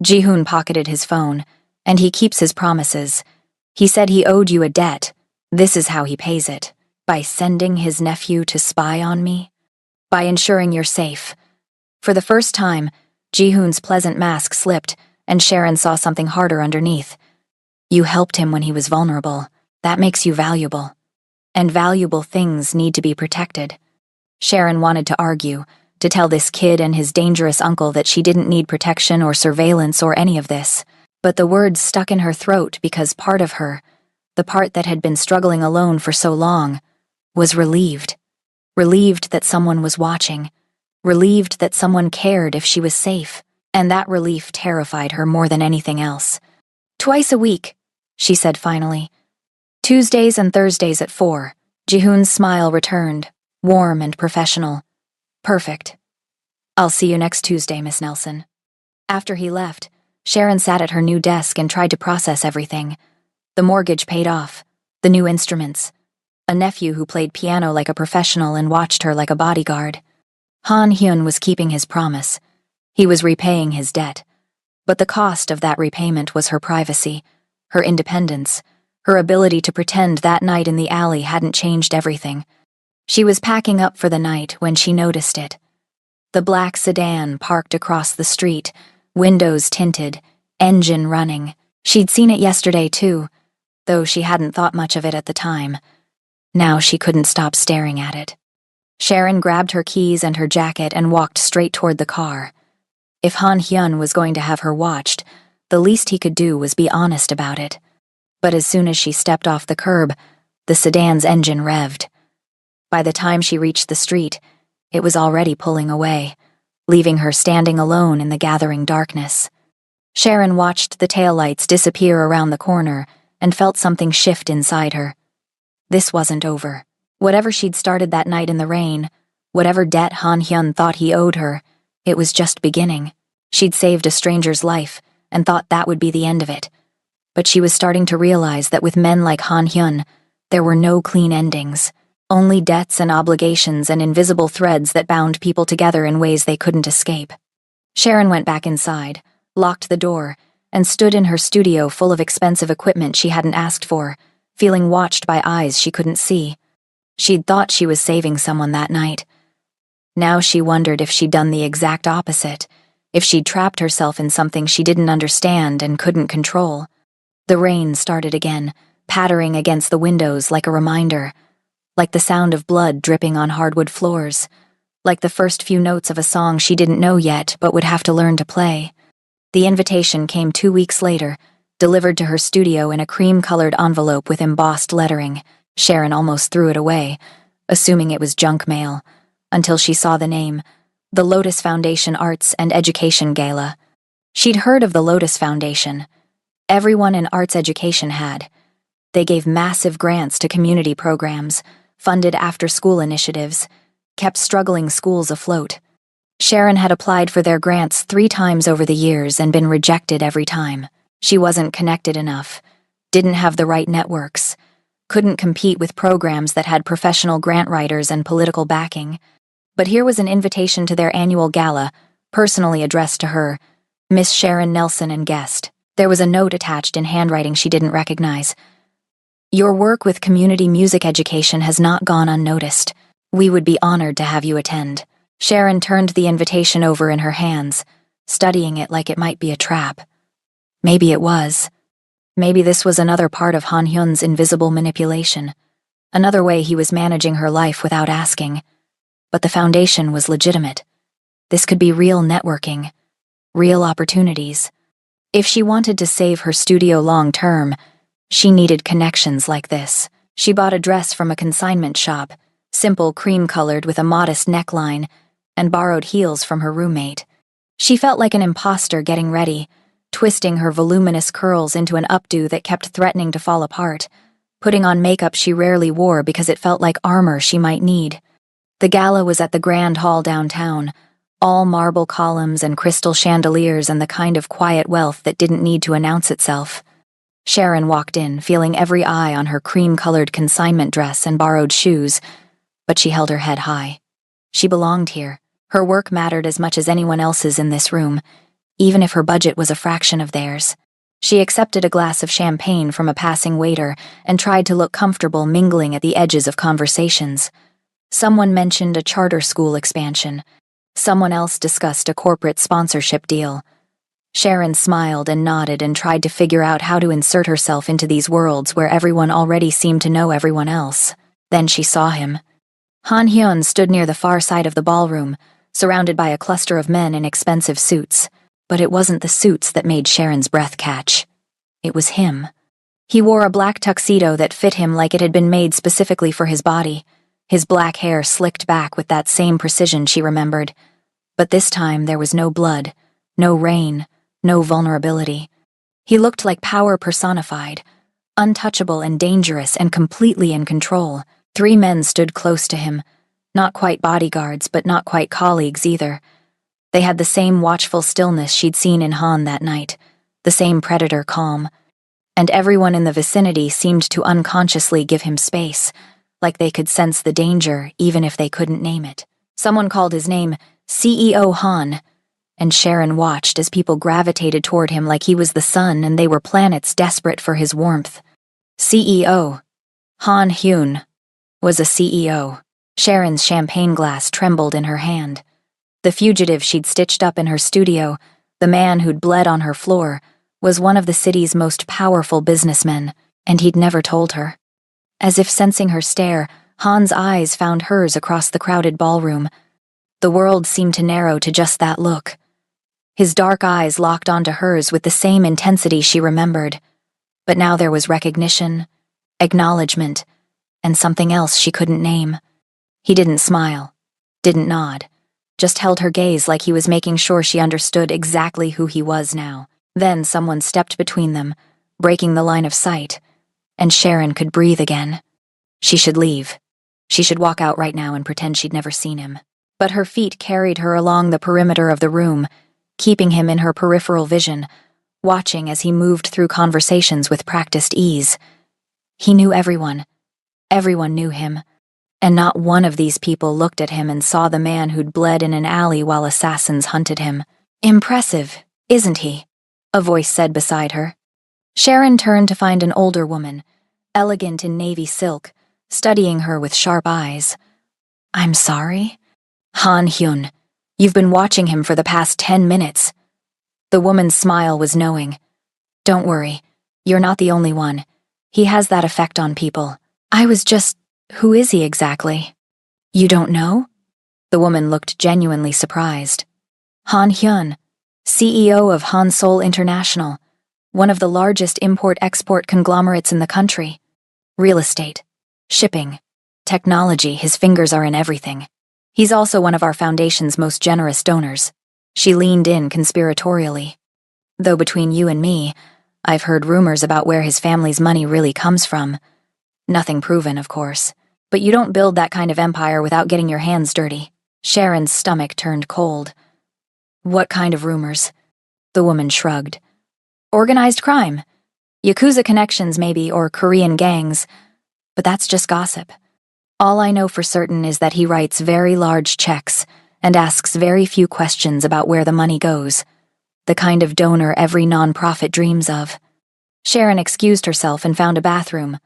Ji-hoon pocketed his phone, and he keeps his promises. He said he owed you a debt. This is how he pays it. By sending his nephew to spy on me. By ensuring you're safe. For the first time, Ji-hoon's pleasant mask slipped, and Sharon saw something harder underneath. You helped him when he was vulnerable. That makes you valuable. And valuable things need to be protected. Sharon wanted to argue, to tell this kid and his dangerous uncle that she didn't need protection or surveillance or any of this. But the words stuck in her throat because part of her, the part that had been struggling alone for so long, was relieved. Relieved that someone was watching. Relieved that someone cared if she was safe. And that relief terrified her more than anything else. Twice a week, she said finally. Tuesdays and Thursdays at 4. Ji-hoon's smile returned, warm and professional. Perfect. I'll see you next Tuesday, Miss Nelson. After he left, Sharon sat at her new desk and tried to process everything. The mortgage paid off, the new instruments, a nephew who played piano like a professional and watched her like a bodyguard. Han Hyun was keeping his promise. He was repaying his debt. But the cost of that repayment was her privacy, her independence, her ability to pretend that night in the alley hadn't changed everything. She was packing up for the night when she noticed it. The black sedan parked across the street, windows tinted, engine running. She'd seen it yesterday too, though she hadn't thought much of it at the time. Now she couldn't stop staring at it. Sharon grabbed her keys and her jacket and walked straight toward the car. If Han Hyun was going to have her watched, the least he could do was be honest about it. But as soon as she stepped off the curb, the sedan's engine revved. By the time she reached the street, it was already pulling away, leaving her standing alone in the gathering darkness. Sharon watched the taillights disappear around the corner and felt something shift inside her. This wasn't over. Whatever she'd started that night in the rain, whatever debt Han Hyun thought he owed her, it was just beginning. She'd saved a stranger's life and thought that would be the end of it. But she was starting to realize that with men like Han Hyun, there were no clean endings. Only debts and obligations and invisible threads that bound people together in ways they couldn't escape. Sharon went back inside, locked the door, and stood in her studio full of expensive equipment she hadn't asked for, feeling watched by eyes she couldn't see. She'd thought she was saving someone that night. Now she wondered if she'd done the exact opposite, if she'd trapped herself in something she didn't understand and couldn't control. The rain started again, pattering against the windows like a reminder, like the sound of blood dripping on hardwood floors, like the first few notes of a song she didn't know yet but would have to learn to play. The invitation came 2 weeks later, delivered to her studio in a cream-colored envelope with embossed lettering. Sharon almost threw it away, assuming it was junk mail, until she saw the name, the Lotus Foundation Arts and Education Gala. She'd heard of the Lotus Foundation. Everyone in arts education had. They gave massive grants to community programs, funded after-school initiatives, kept struggling schools afloat. Sharon had applied for their grants 3 times over the years and been rejected every time. She wasn't connected enough, didn't have the right networks, couldn't compete with programs that had professional grant writers and political backing. But here was an invitation to their annual gala, personally addressed to her, Miss Sharon Nelson and guest. There was a note attached in handwriting she didn't recognize. Your work with community music education has not gone unnoticed. We would be honored to have you attend. Sharon turned the invitation over in her hands, studying it like it might be a trap. Maybe it was. Maybe this was another part of Han Hyun's invisible manipulation, another way he was managing her life without asking. But the foundation was legitimate. This could be real networking, real opportunities. If she wanted to save her studio long-term, she needed connections like this. She bought a dress from a consignment shop, simple cream-colored with a modest neckline, and borrowed heels from her roommate. She felt like an imposter getting ready, twisting her voluminous curls into an updo that kept threatening to fall apart, putting on makeup she rarely wore because it felt like armor she might need. The gala was at the Grand Hall downtown, all marble columns and crystal chandeliers and the kind of quiet wealth that didn't need to announce itself. Sharon walked in, feeling every eye on her cream-colored consignment dress and borrowed shoes, but she held her head high. She belonged here. Her work mattered as much as anyone else's in this room, even if her budget was a fraction of theirs. She accepted a glass of champagne from a passing waiter and tried to look comfortable mingling at the edges of conversations. Someone mentioned a charter school expansion. Someone else discussed a corporate sponsorship deal. Sharon smiled and nodded and tried to figure out how to insert herself into these worlds where everyone already seemed to know everyone else. Then she saw him. Han Hyun stood near the far side of the ballroom, surrounded by a cluster of men in expensive suits. But it wasn't the suits that made Sharon's breath catch. It was him. He wore a black tuxedo that fit him like it had been made specifically for his body, his black hair slicked back with that same precision she remembered. But this time there was no blood, no rain, no vulnerability. He looked like power personified, untouchable and dangerous and completely in control. 3 men stood close to him, not quite bodyguards but not quite colleagues either. They had the same watchful stillness she'd seen in Han that night, the same predator calm. And everyone in the vicinity seemed to unconsciously give him space, like they could sense the danger even if they couldn't name it. Someone called his name CEO Han, and Sharon watched as people gravitated toward him like he was the sun and they were planets desperate for his warmth. CEO. Han Hyun was a CEO. Sharon's champagne glass trembled in her hand. The fugitive she'd stitched up in her studio, the man who'd bled on her floor, was one of the city's most powerful businessmen, and he'd never told her. As if sensing her stare, Han's eyes found hers across the crowded ballroom. The world seemed to narrow to just that look. His dark eyes locked onto hers with the same intensity she remembered. But now there was recognition, acknowledgement, and something else she couldn't name. He didn't smile, didn't nod, just held her gaze like he was making sure she understood exactly who he was now. Then someone stepped between them, breaking the line of sight, and Sharon could breathe again. She should leave. She should walk out right now and pretend she'd never seen him. But her feet carried her along the perimeter of the room, keeping him in her peripheral vision, watching as he moved through conversations with practiced ease. He knew everyone. Everyone knew him. And not one of these people looked at him and saw the man who'd bled in an alley while assassins hunted him. Impressive, isn't he? A voice said beside her. Sharon turned to find an older woman, elegant in navy silk, studying her with sharp eyes. I'm sorry? Han Hyun. You've been watching him for the past 10 minutes. The woman's smile was knowing. Don't worry, you're not the only one. He has that effect on people. I was just... Who is he exactly? You don't know? The woman looked genuinely surprised. Han Hyun, CEO of Han Seoul International, one of the largest import-export conglomerates in the country. Real estate, shipping, technology, his fingers are in everything. He's also one of our foundation's most generous donors. She leaned in conspiratorially. Though between you and me, I've heard rumors about where his family's money really comes from. Nothing proven, of course. But you don't build that kind of empire without getting your hands dirty. Sharon's stomach turned cold. What kind of rumors? The woman shrugged. Organized crime. Yakuza connections, maybe, or Korean gangs. But that's just gossip. All I know for certain is that he writes very large checks and asks very few questions about where the money goes. The kind of donor every nonprofit dreams of. Sharon excused herself and found a bathroom,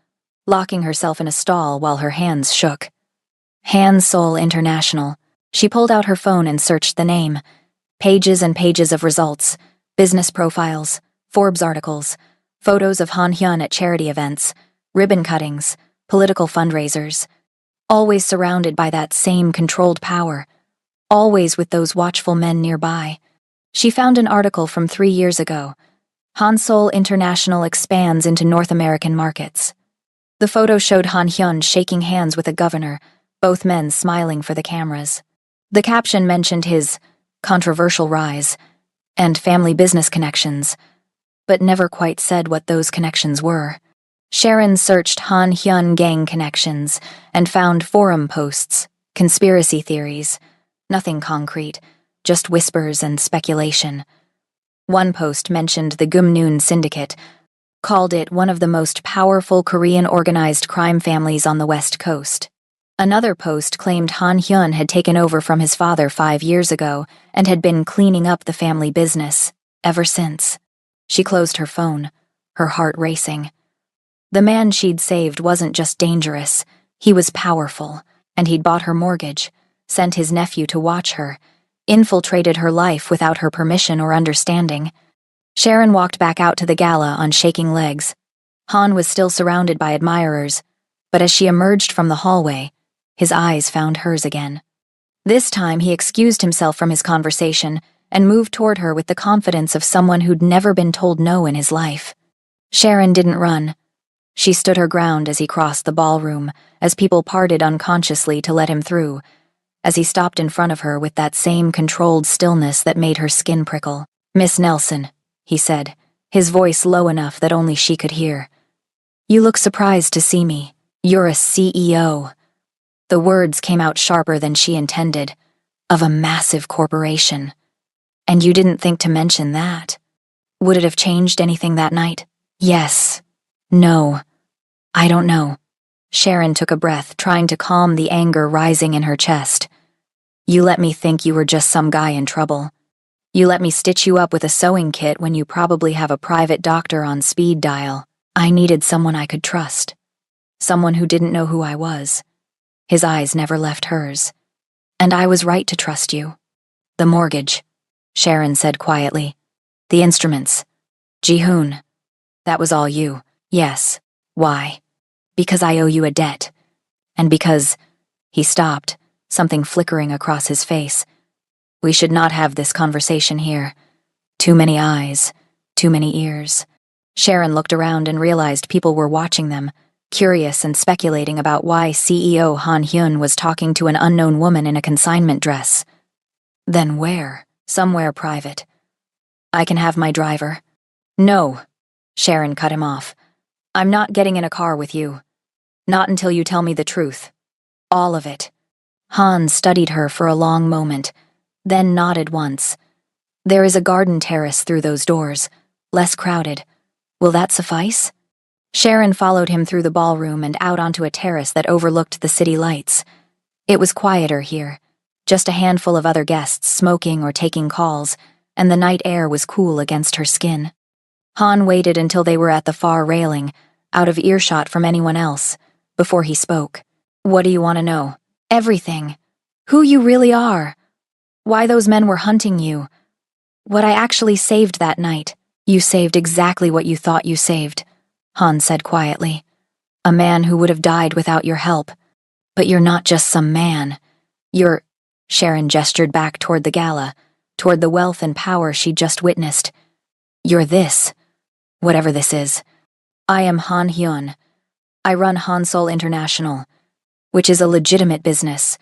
locking herself in a stall while her hands shook. Han Seoul International. She pulled out her phone and searched the name. Pages and pages of results, business profiles, Forbes articles, photos of Han Hyun at charity events, ribbon cuttings, political fundraisers. Always surrounded by that same controlled power. Always with those watchful men nearby. She found an article from 3 years ago. Han Seoul International expands into North American markets. The photo showed Han Hyun shaking hands with a governor, both men smiling for the cameras. The caption mentioned his controversial rise and family business connections, but never quite said what those connections were. Sharon searched Han Hyun gang connections and found forum posts, conspiracy theories. Nothing concrete, just whispers and speculation. One post mentioned the Gumnoon Syndicate, called it one of the most powerful Korean organized crime families on the West Coast. Another post claimed Han Hyun had taken over from his father 5 years ago and had been cleaning up the family business ever since. She closed her phone, her heart racing. The man she'd saved wasn't just dangerous, he was powerful, and he'd bought her mortgage, sent his nephew to watch her, infiltrated her life without her permission or understanding. Sharon walked back out to the gala on shaking legs. Han was still surrounded by admirers, but as she emerged from the hallway, his eyes found hers again. This time he excused himself from his conversation and moved toward her with the confidence of someone who'd never been told no in his life. Sharon didn't run. She stood her ground as he crossed the ballroom, as people parted unconsciously to let him through, as he stopped in front of her with that same controlled stillness that made her skin prickle. "Miss Nelson," he said, his voice low enough that only she could hear. "You look surprised to see me. You're a CEO." The words came out sharper than she intended, of a massive corporation. "And you didn't think to mention that? Would it have changed anything that night?" "Yes. No. I don't know." Sharon took a breath, trying to calm the anger rising in her chest. You let me think you were just some guy in trouble. You let me stitch you up with a sewing kit when you probably have a private doctor on speed dial. I needed someone I could trust. Someone who didn't know who I was. His eyes never left hers. And I was right to trust you. The mortgage, Sharon said quietly. The instruments. Ji-hoon. That was all you. Yes. Why? Because I owe you a debt. And because... He stopped, something flickering across his face. We should not have this conversation here. Too many eyes, too many ears. Sharon looked around and realized people were watching them, curious and speculating about why CEO Han Hyun was talking to an unknown woman in a consignment dress. Then where? Somewhere private. I can have my driver. No, Sharon cut him off. I'm not getting in a car with you. Not until you tell me the truth. All of it. Han studied her for a long moment, then nodded once. There is a garden terrace through those doors, less crowded. Will that suffice? Sharon followed him through the ballroom and out onto a terrace that overlooked the city lights. It was quieter here, just a handful of other guests smoking or taking calls, and the night air was cool against her skin. Han waited until they were at the far railing, out of earshot from anyone else, before he spoke. What do you want to know? Everything. Who you really are. Why those men were hunting you. What I actually saved that night. You saved exactly what you thought you saved, Han said quietly. A man who would have died without your help. But you're not just some man. You're... Sharon gestured back toward the gala, toward the wealth and power she'd just witnessed. You're this. Whatever this is. I am Han Hyun. I run Hansol International, which is a legitimate business.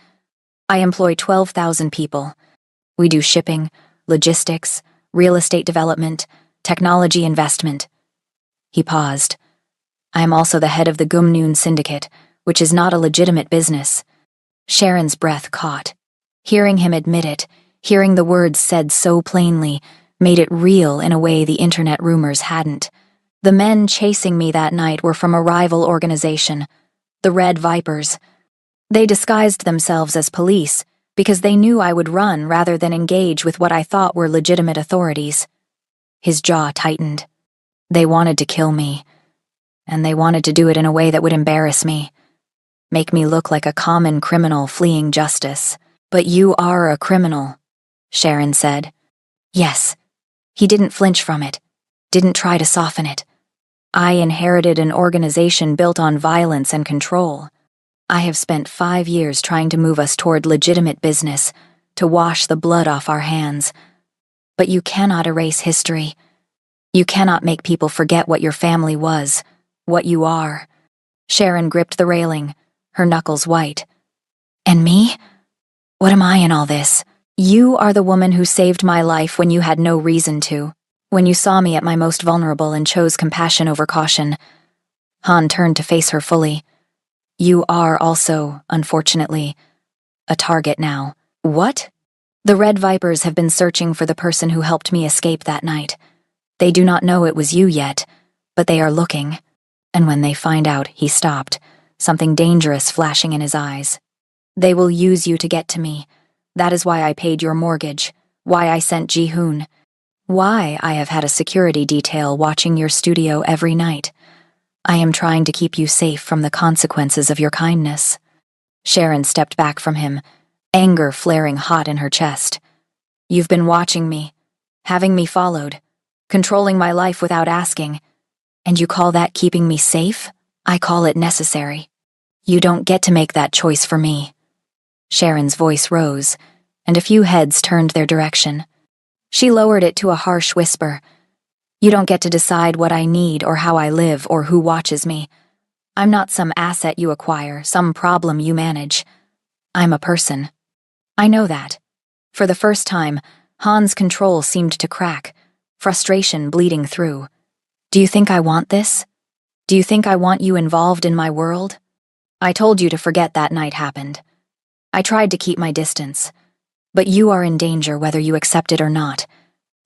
I employ 12,000 people. We do shipping, logistics, real estate development, technology investment. He paused. I am also the head of the Gumnoon Syndicate, which is not a legitimate business. Sharon's breath caught. Hearing him admit it, hearing the words said so plainly, made it real in a way the internet rumors hadn't. The men chasing me that night were from a rival organization, the Red Vipers. They disguised themselves as police because they knew I would run rather than engage with what I thought were legitimate authorities. His jaw tightened. They wanted to kill me, and they wanted to do it in a way that would embarrass me, make me look like a common criminal fleeing justice. But you are a criminal, Sharon said. Yes. He didn't flinch from it, didn't try to soften it. I inherited an organization built on violence and control. I have spent 5 years trying to move us toward legitimate business, to wash the blood off our hands. But you cannot erase history. You cannot make people forget what your family was, what you are. Sharon gripped the railing, her knuckles white. And me? What am I in all this? You are the woman who saved my life when you had no reason to, when you saw me at my most vulnerable and chose compassion over caution. Han turned to face her fully. You are also, unfortunately, a target now. What? The Red Vipers have been searching for the person who helped me escape that night. They do not know it was you yet, but they are looking. And when they find out, he stopped, something dangerous flashing in his eyes. They will use you to get to me. That is why I paid your mortgage, why I sent Ji-hoon, why I have had a security detail watching your studio every night. I am trying to keep you safe from the consequences of your kindness. Sharon stepped back from him, anger flaring hot in her chest. You've been watching me, having me followed, controlling my life without asking. And you call that keeping me safe? I call it necessary. You don't get to make that choice for me. Sharon's voice rose, and a few heads turned their direction. She lowered it to a harsh whisper. You don't get to decide what I need or how I live or who watches me. I'm not some asset you acquire, some problem you manage. I'm a person. I know that. For the first time, Han's control seemed to crack, frustration bleeding through. Do you think I want this? Do you think I want you involved in my world? I told you to forget that night happened. I tried to keep my distance, but you are in danger whether you accept it or not,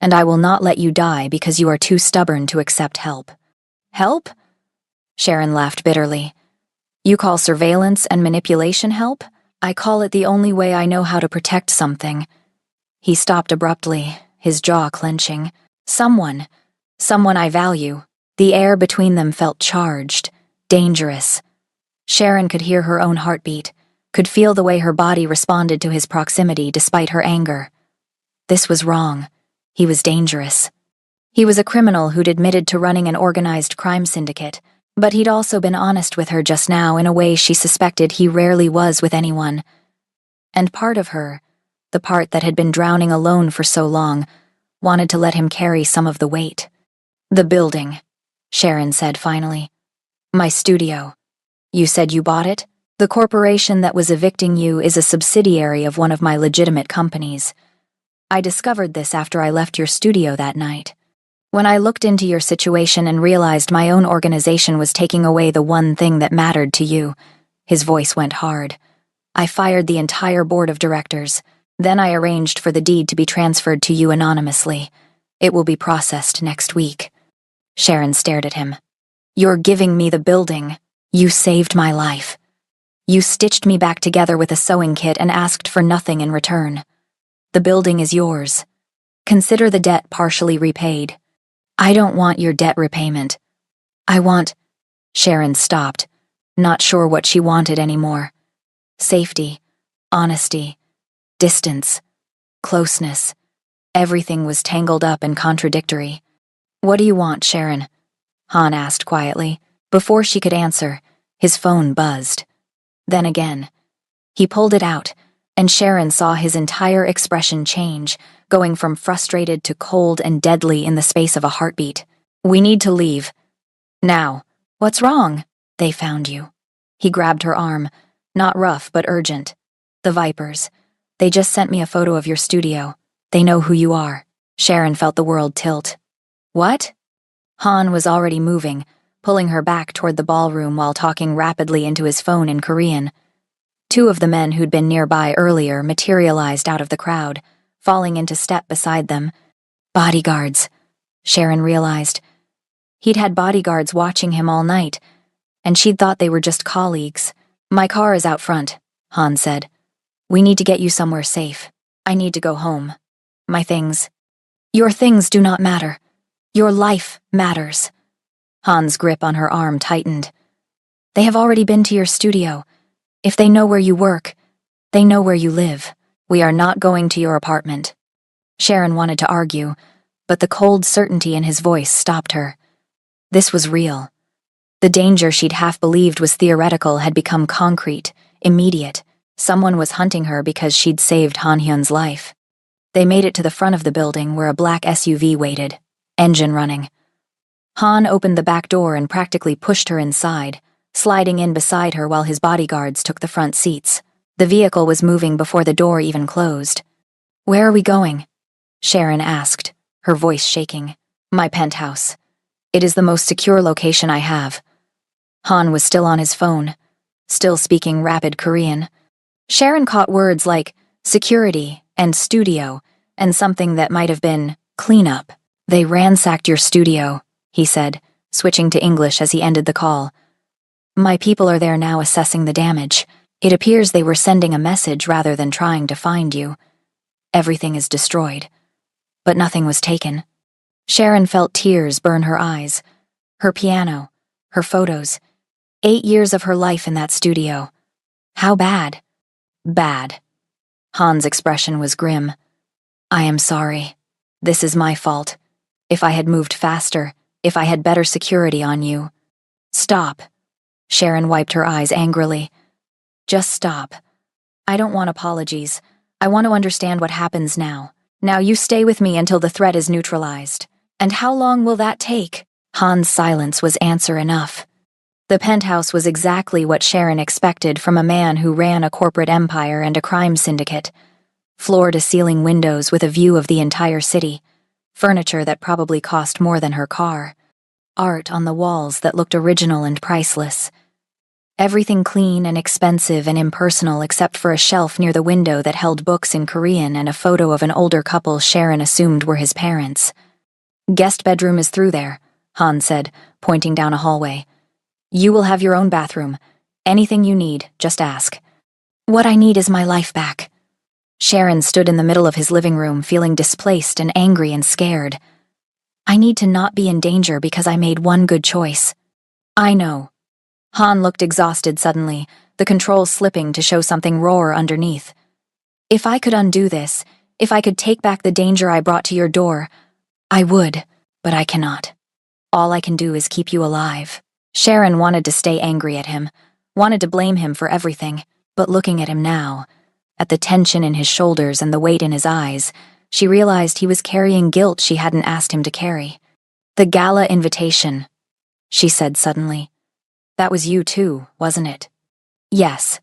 and I will not let you die because you are too stubborn to accept help. Help? Sharon laughed bitterly. You call surveillance and manipulation help? I call it the only way I know how to protect something. He stopped abruptly, his jaw clenching. Someone I value. The air between them felt charged, dangerous. Sharon could hear her own heartbeat, could feel the way her body responded to his proximity despite her anger. This was wrong. He was dangerous. He was a criminal who'd admitted to running an organized crime syndicate, but he'd also been honest with her just now in a way she suspected he rarely was with anyone. And part of her, the part that had been drowning alone for so long, wanted to let him carry some of the weight. The building, Sharon said finally. My studio. You said you bought it? The corporation that was evicting you is a subsidiary of one of my legitimate companies. I discovered this after I left your studio that night. When I looked into your situation and realized my own organization was taking away the one thing that mattered to you, his voice went hard. I fired the entire board of directors. Then I arranged for the deed to be transferred to you anonymously. It will be processed next week. Sharon stared at him. You're giving me the building. You saved my life. You stitched me back together with a sewing kit and asked for nothing in return. The building is yours. Consider the debt partially repaid. I don't want your debt repayment. I want... Sharon stopped, not sure what she wanted anymore. Safety, honesty, distance, closeness. Everything was tangled up and contradictory. What do you want, Sharon? Han asked quietly. Before she could answer, his phone buzzed. Then again. He pulled it out, and Sharon saw his entire expression change, going from frustrated to cold and deadly in the space of a heartbeat. We need to leave. Now. What's wrong? They found you. He grabbed her arm, not rough but urgent. The Vipers. They just sent me a photo of your studio. They know who you are. Sharon felt the world tilt. What? Han was already moving, pulling her back toward the ballroom while talking rapidly into his phone in Korean. Two of the men who'd been nearby earlier materialized out of the crowd, falling into step beside them. Bodyguards, Sharon realized. He'd had bodyguards watching him all night, and she'd thought they were just colleagues. My car is out front, Han said. We need to get you somewhere safe. I need to go home. My things. Your things do not matter. Your life matters. Han's grip on her arm tightened. They have already been to your studio. If they know where you work, they know where you live. We are not going to your apartment. Sharon wanted to argue, but the cold certainty in his voice stopped her. This was real. The danger she'd half believed was theoretical had become concrete, immediate. Someone was hunting her because she'd saved Han Hyun's life. They made it to the front of the building where a black SUV waited, engine running. Han opened the back door and practically pushed her inside, sliding in beside her while his bodyguards took the front seats. The vehicle was moving before the door even closed. Where are we going? Sharon asked, her voice shaking. My penthouse. It is the most secure location I have. Han was still on his phone, still speaking rapid Korean. Sharon caught words like security and studio and something that might have been cleanup. They ransacked your studio, he said, switching to English as he ended the call. My people are there now assessing the damage. It appears they were sending a message rather than trying to find you. Everything is destroyed. But nothing was taken. Sharon felt tears burn her eyes. Her piano, her photos. 8 years of her life in that studio. How bad? Bad. Han's expression was grim. I am sorry. This is my fault. If I had moved faster, if I had better security on you. Stop. Sharon wiped her eyes angrily. Just stop. I don't want apologies. I want to understand what happens now. Now you stay with me until the threat is neutralized. And how long will that take? Han's silence was answer enough. The penthouse was exactly what Sharon expected from a man who ran a corporate empire and a crime syndicate. Floor-to-ceiling windows with a view of the entire city. Furniture that probably cost more than her car. Art on the walls that looked original and priceless. Everything clean and expensive and impersonal except for a shelf near the window that held books in Korean and a photo of an older couple Sharon assumed were his parents. Guest bedroom is through there, Han said, pointing down a hallway. You will have your own bathroom. Anything you need, just ask. What I need is my life back. Sharon stood in the middle of his living room, feeling displaced and angry and scared. I need to not be in danger because I made one good choice. I know. Han looked exhausted suddenly, the controls slipping to show something roar underneath. If I could undo this, if I could take back the danger I brought to your door, I would, but I cannot. All I can do is keep you alive. Sharon wanted to stay angry at him, wanted to blame him for everything, but looking at him now, at the tension in his shoulders and the weight in his eyes, she realized he was carrying guilt she hadn't asked him to carry. The gala invitation, she said suddenly. That was you too, wasn't it? Yes.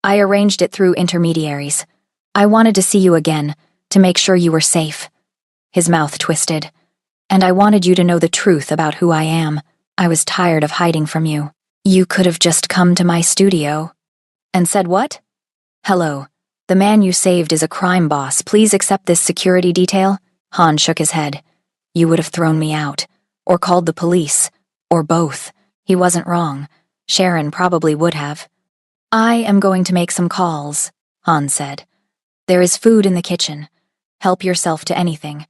I arranged it through intermediaries. I wanted to see you again, to make sure you were safe. His mouth twisted. And I wanted you to know the truth about who I am. I was tired of hiding from you. You could have just come to my studio. And said what? Hello. The man you saved is a crime boss. Please accept this security detail. Han shook his head. You would have thrown me out. Or called the police. Or both. He wasn't wrong. Sharon probably would have. I am going to make some calls, Han said. There is food in the kitchen. Help yourself to anything.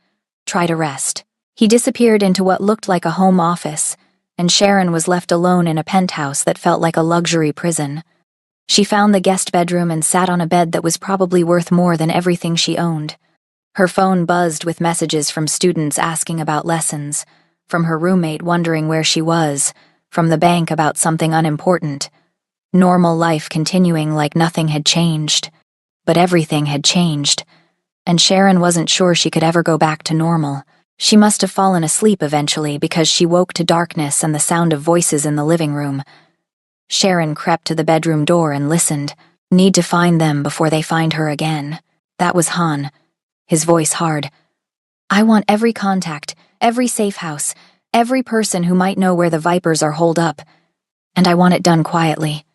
Try to rest. He disappeared into what looked like a home office, and Sharon was left alone in a penthouse that felt like a luxury prison. She found the guest bedroom and sat on a bed that was probably worth more than everything she owned. Her phone buzzed with messages from students asking about lessons, from her roommate wondering where she was, from the bank about something unimportant. Normal life continuing like nothing had changed. But everything had changed, and Sharon wasn't sure she could ever go back to normal. She must have fallen asleep eventually because she woke to darkness and the sound of voices in the living room. Sharon crept to the bedroom door and listened. Need to find them before they find her again. That was Han, his voice hard. I want every contact, every safe house, every person who might know where the Vipers are holed up. And I want it done quietly.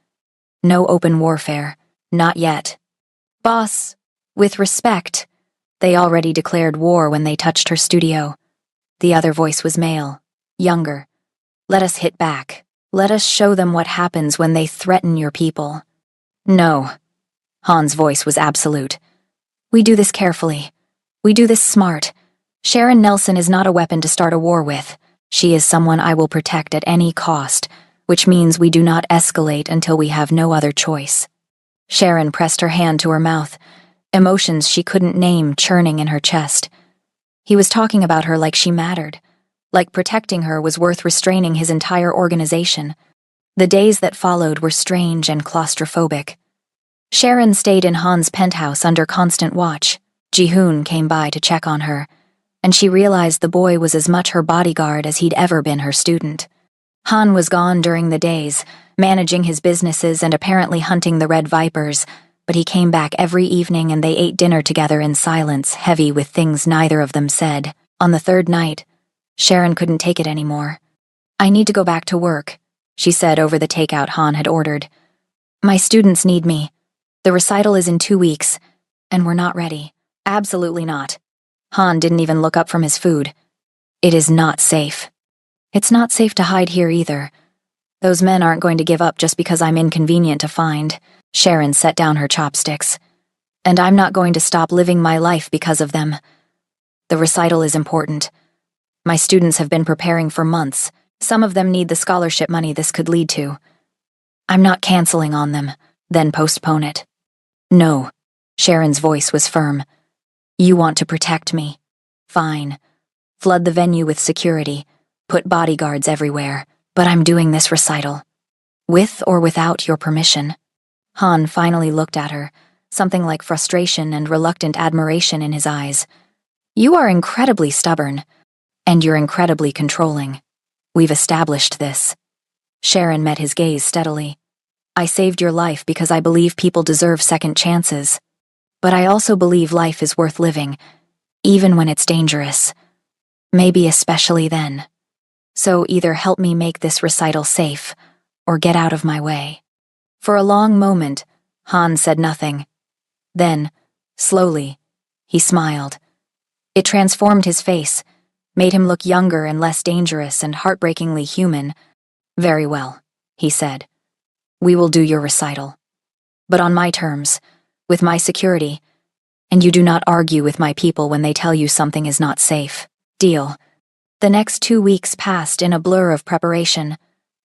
No open warfare. Not yet. Boss, with respect. They already declared war when they touched her studio. The other voice was male, younger. Let us hit back. Let us show them what happens when they threaten your people. No. Han's voice was absolute. We do this carefully. We do this smart. Sharon Nelson is not a weapon to start a war with. She is someone I will protect at any cost, which means we do not escalate until we have no other choice. Sharon pressed her hand to her mouth, emotions she couldn't name churning in her chest. He was talking about her like she mattered, like protecting her was worth restraining his entire organization. The days that followed were strange and claustrophobic. Sharon stayed in Han's penthouse under constant watch. Ji-hoon came by to check on her, and she realized the boy was as much her bodyguard as he'd ever been her student. Han was gone during the days, managing his businesses and apparently hunting the Red Vipers, but he came back every evening and they ate dinner together in silence, heavy with things neither of them said. On the third night, Sharon couldn't take it anymore. I need to go back to work, she said over the takeout Han had ordered. My students need me. The recital is in 2 weeks, and we're not ready. Absolutely not. Han didn't even look up from his food. It is not safe. It's not safe to hide here either. Those men aren't going to give up just because I'm inconvenient to find. Sharon set down her chopsticks. And I'm not going to stop living my life because of them. The recital is important. My students have been preparing for months. Some of them need the scholarship money this could lead to. I'm not canceling on them, then postpone it. No. Sharon's voice was firm. You want to protect me. Fine. Flood the venue with security. Put bodyguards everywhere. But I'm doing this recital. With or without your permission. Han finally looked at her, something like frustration and reluctant admiration in his eyes. You are incredibly stubborn. And you're incredibly controlling. We've established this. Sharon met his gaze steadily. I saved your life because I believe people deserve second chances. But I also believe life is worth living, even when it's dangerous. Maybe especially then. So either help me make this recital safe, or get out of my way. For a long moment, Han said nothing. Then, slowly, he smiled. It transformed his face, made him look younger and less dangerous and heartbreakingly human. Very well, he said. We will do your recital. But on my terms, with my security, and you do not argue with my people when they tell you something is not safe. Deal. The next 2 weeks passed in a blur of preparation.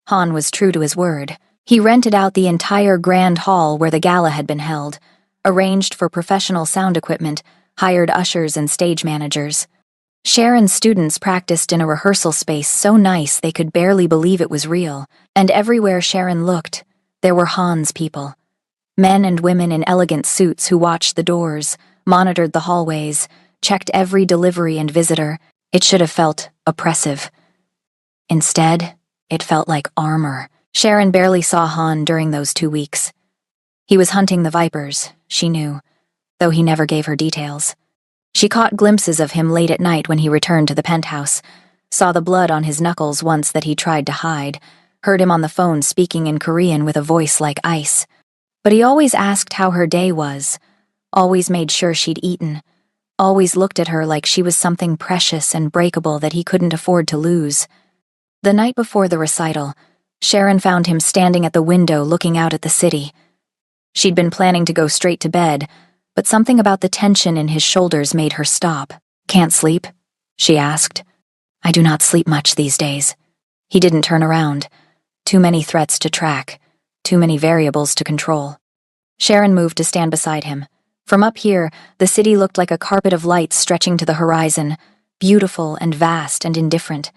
Han was true to his word. He rented out the entire grand hall where the gala had been held, arranged for professional sound equipment, hired ushers and stage managers. Sharon's students practiced in a rehearsal space so nice they could barely believe it was real, and everywhere Sharon looked, there were Han's people. Men and women in elegant suits who watched the doors, monitored the hallways, checked every delivery and visitor. It should have felt oppressive. Instead, it felt like armor. Sharon barely saw Han during those 2 weeks. He was hunting the Vipers, she knew, though he never gave her details. She caught glimpses of him late at night when he returned to the penthouse, saw the blood on his knuckles once that he tried to hide, heard him on the phone speaking in Korean with a voice like ice. But he always asked how her day was, always made sure she'd eaten, always looked at her like she was something precious and breakable that he couldn't afford to lose. The night before the recital, Sharon found him standing at the window looking out at the city. She'd been planning to go straight to bed, but something about the tension in his shoulders made her stop. "Can't sleep?" she asked. "I do not sleep much these days." He didn't turn around. Too many threats to track, too many variables to control. Sharon moved to stand beside him. From up here, the city looked like a carpet of lights stretching to the horizon, beautiful and vast and indifferent.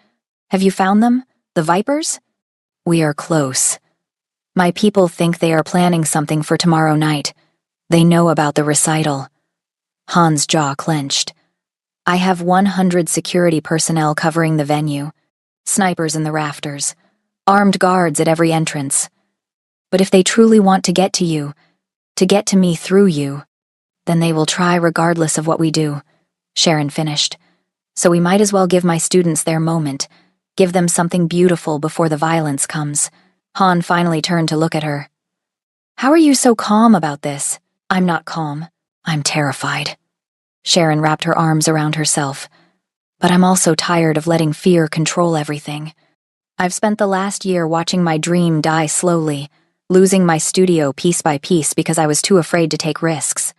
"Have you found them? The Vipers?" "We are close. My people think they are planning something for tomorrow night. They know about the recital." Han's jaw clenched. "I have 100 security personnel covering the venue, snipers in the rafters, armed guards at every entrance. But if they truly want to get to you, to get to me through you, then they will try regardless of what we do," Sharon finished. "So we might as well give my students their moment, give them something beautiful before the violence comes." Han finally turned to look at her. "How are you so calm about this?" "I'm not calm. I'm terrified." Sharon wrapped her arms around herself. "But I'm also tired of letting fear control everything. I've spent the last year watching my dream die slowly, losing my studio piece by piece because I was too afraid to take risks.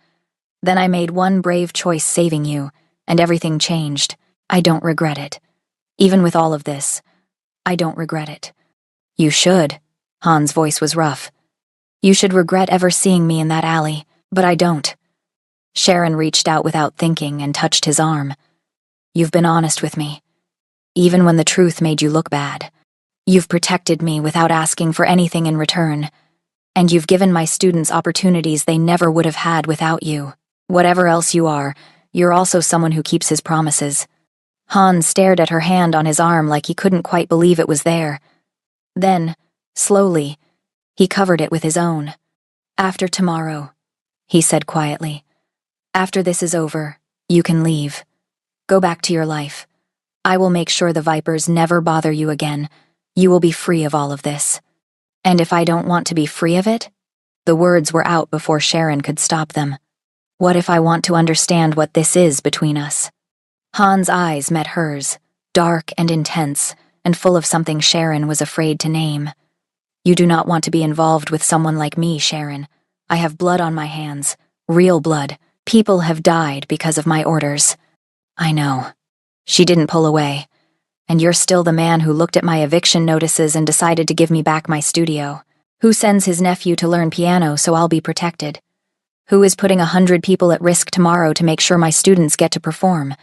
Then I made one brave choice saving you, and everything changed. I don't regret it. Even with all of this, I don't regret it." "You should." Han's voice was rough. "You should regret ever seeing me in that alley, but I don't." Sharon reached out without thinking and touched his arm. "You've been honest with me, even when the truth made you look bad. You've protected me without asking for anything in return, and you've given my students opportunities they never would have had without you. Whatever else you are, you're also someone who keeps his promises." Han stared at her hand on his arm like he couldn't quite believe it was there. Then, slowly, he covered it with his own. "After tomorrow," he said quietly. "After this is over, you can leave. Go back to your life. I will make sure the Vipers never bother you again. You will be free of all of this. And if I don't want to be free of it?" The words were out before Sharon could stop them. "What if I want to understand what this is between us?" Han's eyes met hers, dark and intense, and full of something Sharon was afraid to name. "You do not want to be involved with someone like me, Sharon. I have blood on my hands, real blood. People have died because of my orders." "I know." She didn't pull away. "And you're still the man who looked at my eviction notices and decided to give me back my studio. Who sends his nephew to learn piano so I'll be protected? Who is putting 100 people at risk tomorrow to make sure my students get to perform?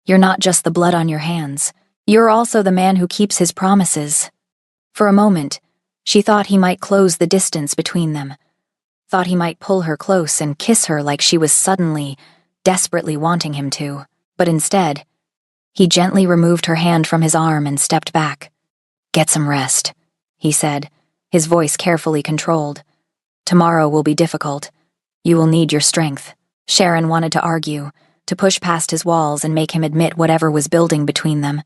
You're not just the blood on your hands. You're also the man who keeps his promises." For a moment, she thought he might close the distance between them, thought he might pull her close and kiss her like she was suddenly, desperately wanting him to. But instead, he gently removed her hand from his arm and stepped back. "Get some rest," he said, his voice carefully controlled. "Tomorrow will be difficult. You will need your strength." Sharon wanted to argue, to push past his walls and make him admit whatever was building between them.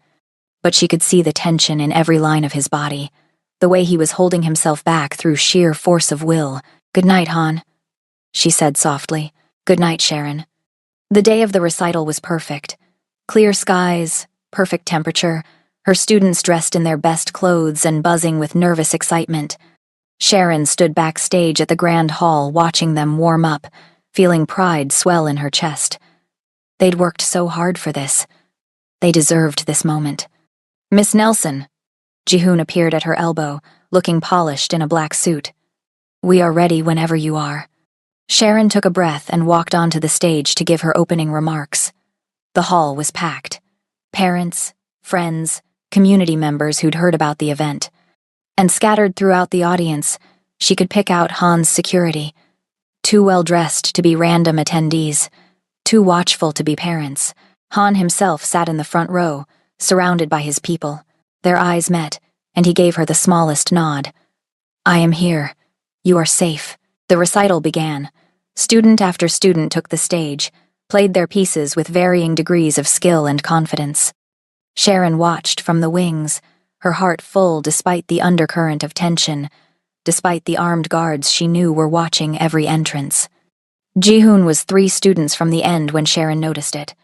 But she could see the tension in every line of his body, the way he was holding himself back through sheer force of will. "Good night, Han," she said softly. "Good night, Sharon." The day of the recital was perfect. Clear skies, perfect temperature, her students dressed in their best clothes and buzzing with nervous excitement. Sharon stood backstage at the grand hall watching them warm up, feeling pride swell in her chest. They'd worked so hard for this. They deserved this moment. "Miss Nelson." Jihoon appeared at her elbow, looking polished in a black suit. "We are ready whenever you are." Sharon took a breath and walked onto the stage to give her opening remarks. The hall was packed. Parents, friends, community members who'd heard about the event. And scattered throughout the audience, she could pick out Han's security. Too well-dressed to be random attendees. Too watchful to be parents. Han himself sat in the front row, surrounded by his people. Their eyes met, and he gave her the smallest nod. "I am here. You are safe." The recital began. Student after student took the stage, played their pieces with varying degrees of skill and confidence. Sharon watched from the wings, her heart full despite the undercurrent of tension, despite the armed guards she knew were watching every entrance. Jihoon was 3 students from the end when Sharon noticed it.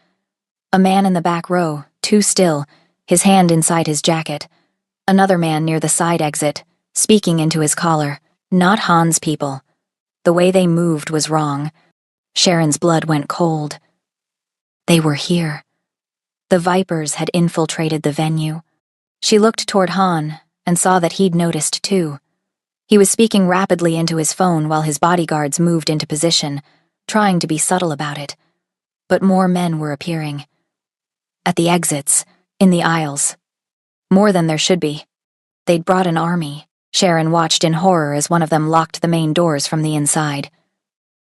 A man in the back row, too still, his hand inside his jacket. Another man near the side exit, speaking into his collar. Not Han's people. The way they moved was wrong. Sharon's blood went cold. They were here. The Vipers had infiltrated the venue. She looked toward Han and saw that he'd noticed too. He was speaking rapidly into his phone while his bodyguards moved into position, trying to be subtle about it. But more men were appearing. At the exits, in the aisles. More than there should be. They'd brought an army. Sharon watched in horror as one of them locked the main doors from the inside.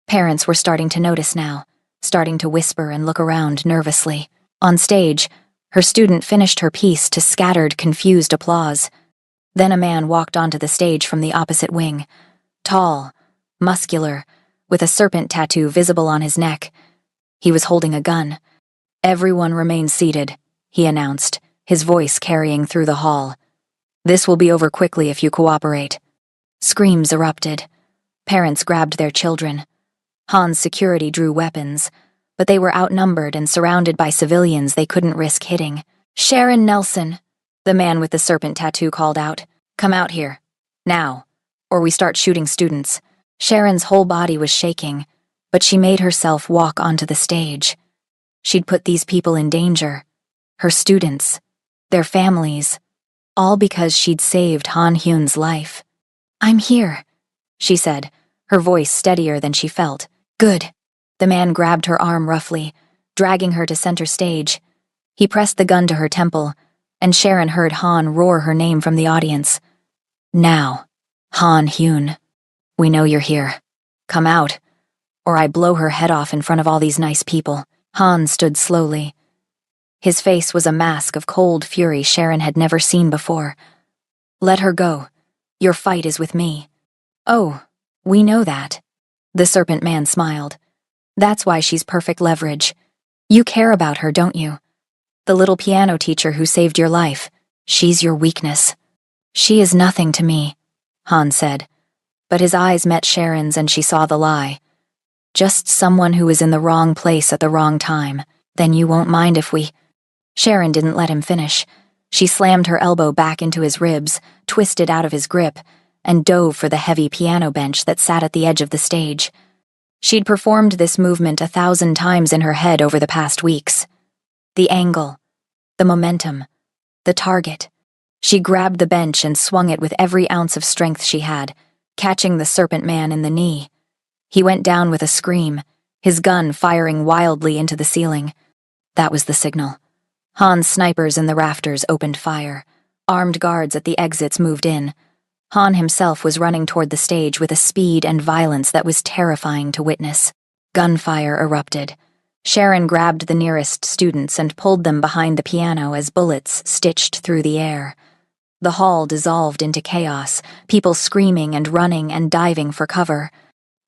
Parents were starting to notice now, starting to whisper and look around nervously. On stage, her student finished her piece to scattered, confused applause. Then a man walked onto the stage from the opposite wing. Tall, muscular, with a serpent tattoo visible on his neck. He was holding a gun. "Everyone remain seated," he announced, his voice carrying through the hall. "This will be over quickly if you cooperate." Screams erupted. Parents grabbed their children. Han's security drew weapons, but they were outnumbered and surrounded by civilians they couldn't risk hitting. "Sharon Nelson," the man with the serpent tattoo called out. "Come out here. Now, or we start shooting students." Sharon's whole body was shaking, but she made herself walk onto the stage. She'd put these people in danger. Her students, their families, all because she'd saved Han Hyun's life. "I'm here," she said, her voice steadier than she felt. "Good." The man grabbed her arm roughly, dragging her to center stage. He pressed the gun to her temple, and Sharon heard Han roar her name from the audience. "Now, Han Hyun, we know you're here. Come out, or I blow her head off in front of all these nice people." Han stood slowly. His face was a mask of cold fury Sharon had never seen before. "Let her go. Your fight is with me." "Oh, we know that." The serpent man smiled. "That's why she's perfect leverage. You care about her, don't you? The little piano teacher who saved your life. She's your weakness." "She is nothing to me," Han said. But his eyes met Sharon's and she saw the lie. "Just someone who is in the wrong place at the wrong time. Then you won't mind if we—" Sharon didn't let him finish. She slammed her elbow back into his ribs, twisted out of his grip, and dove for the heavy piano bench that sat at the edge of the stage. She'd performed this movement 1,000 times in her head over the past weeks. The angle, the momentum, the target. She grabbed the bench and swung it with every ounce of strength she had, catching the serpent man in the knee. He went down with a scream, his gun firing wildly into the ceiling. That was the signal. Han's snipers in the rafters opened fire. Armed guards at the exits moved in. Han himself was running toward the stage with a speed and violence that was terrifying to witness. Gunfire erupted. Sharon grabbed the nearest students and pulled them behind the piano as bullets stitched through the air. The hall dissolved into chaos, people screaming and running and diving for cover.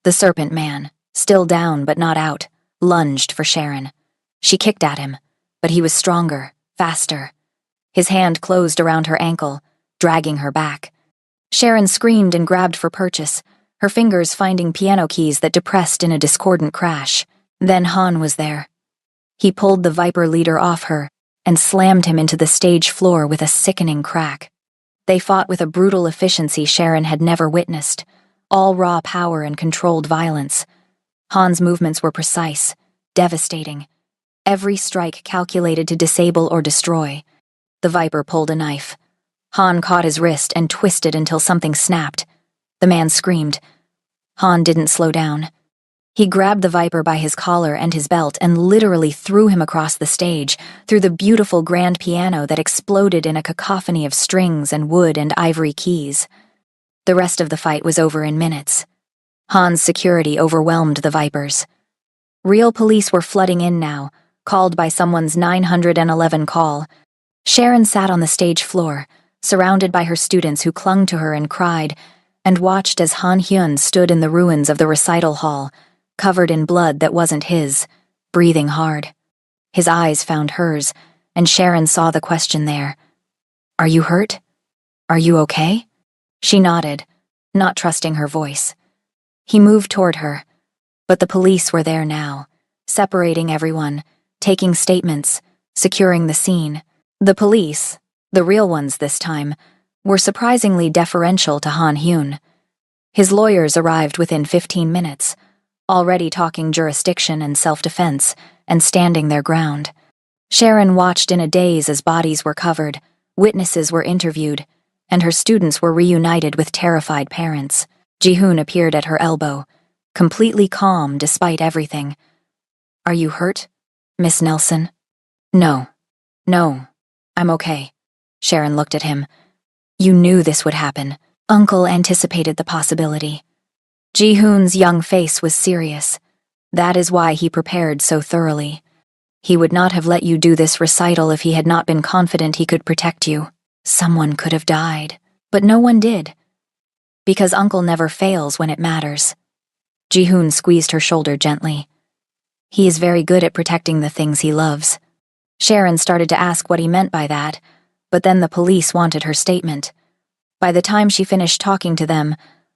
The serpent man, still down but not out, lunged for Sharon. She kicked at him, but he was stronger, faster. His hand closed around her ankle, dragging her back. Sharon screamed and grabbed for purchase, her fingers finding piano keys that depressed in a discordant crash. Then Han was there. He pulled the Viper leader off her and slammed him into the stage floor with a sickening crack. They fought with a brutal efficiency Sharon had never witnessed, all raw power and controlled violence. Han's movements were precise, devastating, every strike calculated to disable or destroy. The Viper pulled a knife. Han caught his wrist and twisted until something snapped. The man screamed. Han didn't slow down. He grabbed the Viper by his collar and his belt and literally threw him across the stage, through the beautiful grand piano that exploded in a cacophony of strings and wood and ivory keys. The rest of the fight was over in minutes. Han's security overwhelmed the Vipers. Real police were flooding in now, called by someone's 911 call. Sharon sat on the stage floor, surrounded by her students who clung to her and cried, and watched as Han Hyun stood in the ruins of the recital hall, covered in blood that wasn't his, breathing hard. His eyes found hers, and Sharon saw the question there. "Are you hurt? Are you okay?" She nodded, not trusting her voice. He moved toward her, but the police were there now, separating everyone, taking statements, securing the scene. The police, the real ones this time, were surprisingly deferential to Han Hyun. His lawyers arrived within 15 minutes, already talking jurisdiction and self-defense, and standing their ground. Sharon watched in a daze as bodies were covered, witnesses were interviewed, and her students were reunited with terrified parents. Ji-hoon appeared at her elbow, completely calm despite everything. "Are you hurt, Miss Nelson?" No, I'm okay." Sharon looked at him. "You knew this would happen." Uncle anticipated the possibility. Ji-hoon's young face was serious. That is why he prepared so thoroughly. He would not have let you do this recital if he had not been confident he could protect you. Someone could have died, but no one did. Because Uncle never fails when it matters. Ji-hoon squeezed her shoulder gently. He is very good at protecting the things he loves. Sharon started to ask what he meant by that, but then the police wanted her statement. By the time she finished talking to them,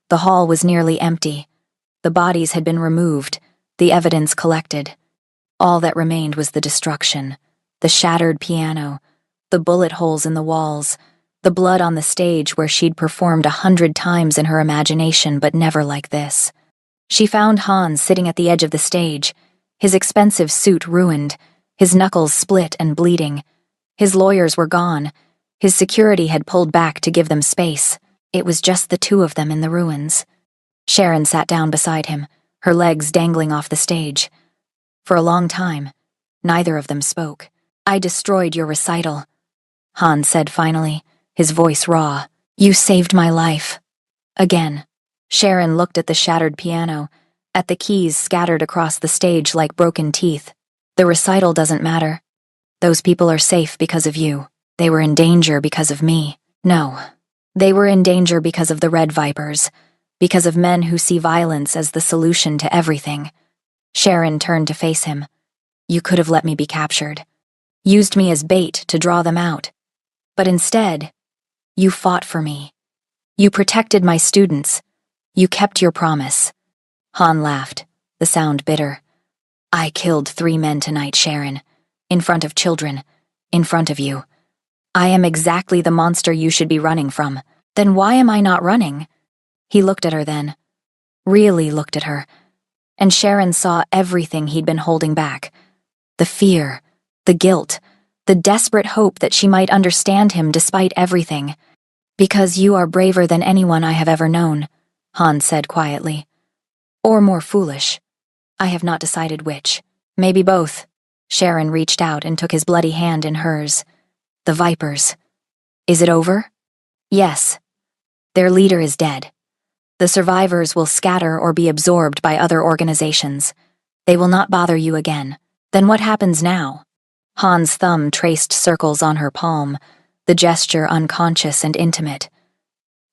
the hall was nearly empty. The bodies had been removed, the evidence collected. All that remained was the destruction, the shattered piano, the bullet holes in the walls, the blood on the stage where she'd performed 100 times in her imagination, but never like this. She found Hans sitting at the edge of the stage, his expensive suit ruined, his knuckles split and bleeding. His lawyers were gone. His security had pulled back to give them space. It was just the two of them in the ruins. Sharon sat down beside him, her legs dangling off the stage. For a long time, neither of them spoke. "I destroyed your recital," Han said finally, his voice raw. "You saved my life." Again. Sharon looked at the shattered piano, at the keys scattered across the stage like broken teeth. "The recital doesn't matter. Those people are safe because of you. They were in danger because of me. No. They were in danger because of the Red Vipers, because of men who see violence as the solution to everything." Sharon turned to face him. "You could have let me be captured, used me as bait to draw them out. But instead, you fought for me. You protected my students. You kept your promise." Han laughed, the sound bitter. "I killed 3 men tonight, Sharon. In front of children. In front of you. I am exactly the monster you should be running from. Then why am I not running?" He looked at her then. Really looked at her. And Sharon saw everything he'd been holding back. The fear, the guilt, the desperate hope that she might understand him despite everything. "Because you are braver than anyone I have ever known," Han said quietly. "Or more foolish. I have not decided which. Maybe both." Sharon reached out and took his bloody hand in hers. "The Vipers. Is it over?" "Yes. Their leader is dead. The survivors will scatter or be absorbed by other organizations. They will not bother you again. Then what happens now?" Han's thumb traced circles on her palm, the gesture unconscious and intimate.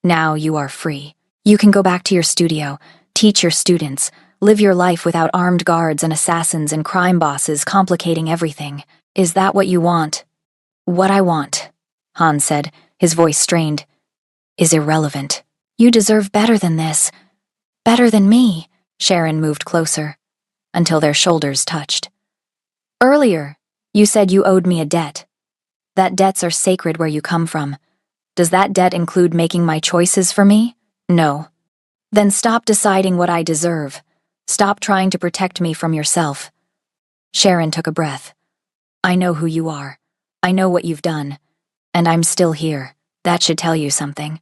"Now you are free. You can go back to your studio, teach your students, live your life without armed guards and assassins and crime bosses complicating everything. Is that what you want?" "What I want," Han said, his voice strained, "is irrelevant. You deserve better than this. Better than me." Sharon moved closer, until their shoulders touched. "Earlier, you said you owed me a debt. That debts are sacred where you come from. Does that debt include making my choices for me? No. Then stop deciding what I deserve. Stop trying to protect me from yourself. Sharon took a breath. I know who you are. I know what you've done. And I'm still here. That should tell you something.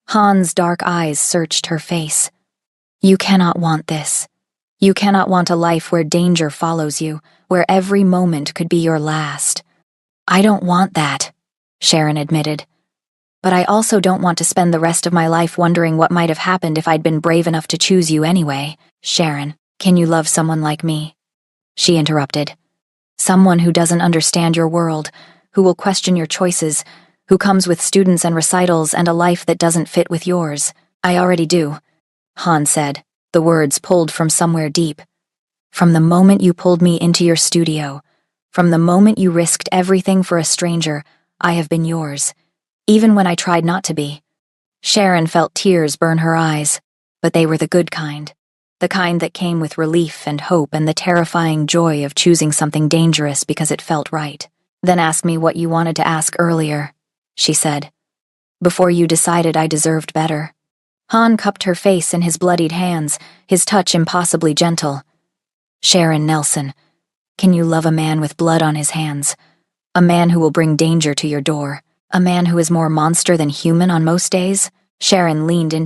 Han's dark eyes searched her face. You cannot want this. You cannot want a life where danger follows you, where every moment could be your last. I don't want that, Sharon admitted. But I also don't want to spend the rest of my life wondering what might have happened if I'd been brave enough to choose you anyway. Sharon, can you love someone like me? She interrupted. Someone who doesn't understand your world, who will question your choices, who comes with students and recitals and a life that doesn't fit with yours. I already do, Han said, the words pulled from somewhere deep. From the moment you pulled me into your studio, from the moment you risked everything for a stranger, I have been yours, even when I tried not to be. Sharon felt tears burn her eyes, but they were the good kind. The kind that came with relief and hope and the terrifying joy of choosing something dangerous because it felt right. Then ask me what you wanted to ask earlier, she said. Before you decided I deserved better. Han cupped her face in his bloodied hands, his touch impossibly gentle. Sharon Nelson, can you love a man with blood on his hands? A man who will bring danger to your door? A man who is more monster than human on most days? Sharon leaned into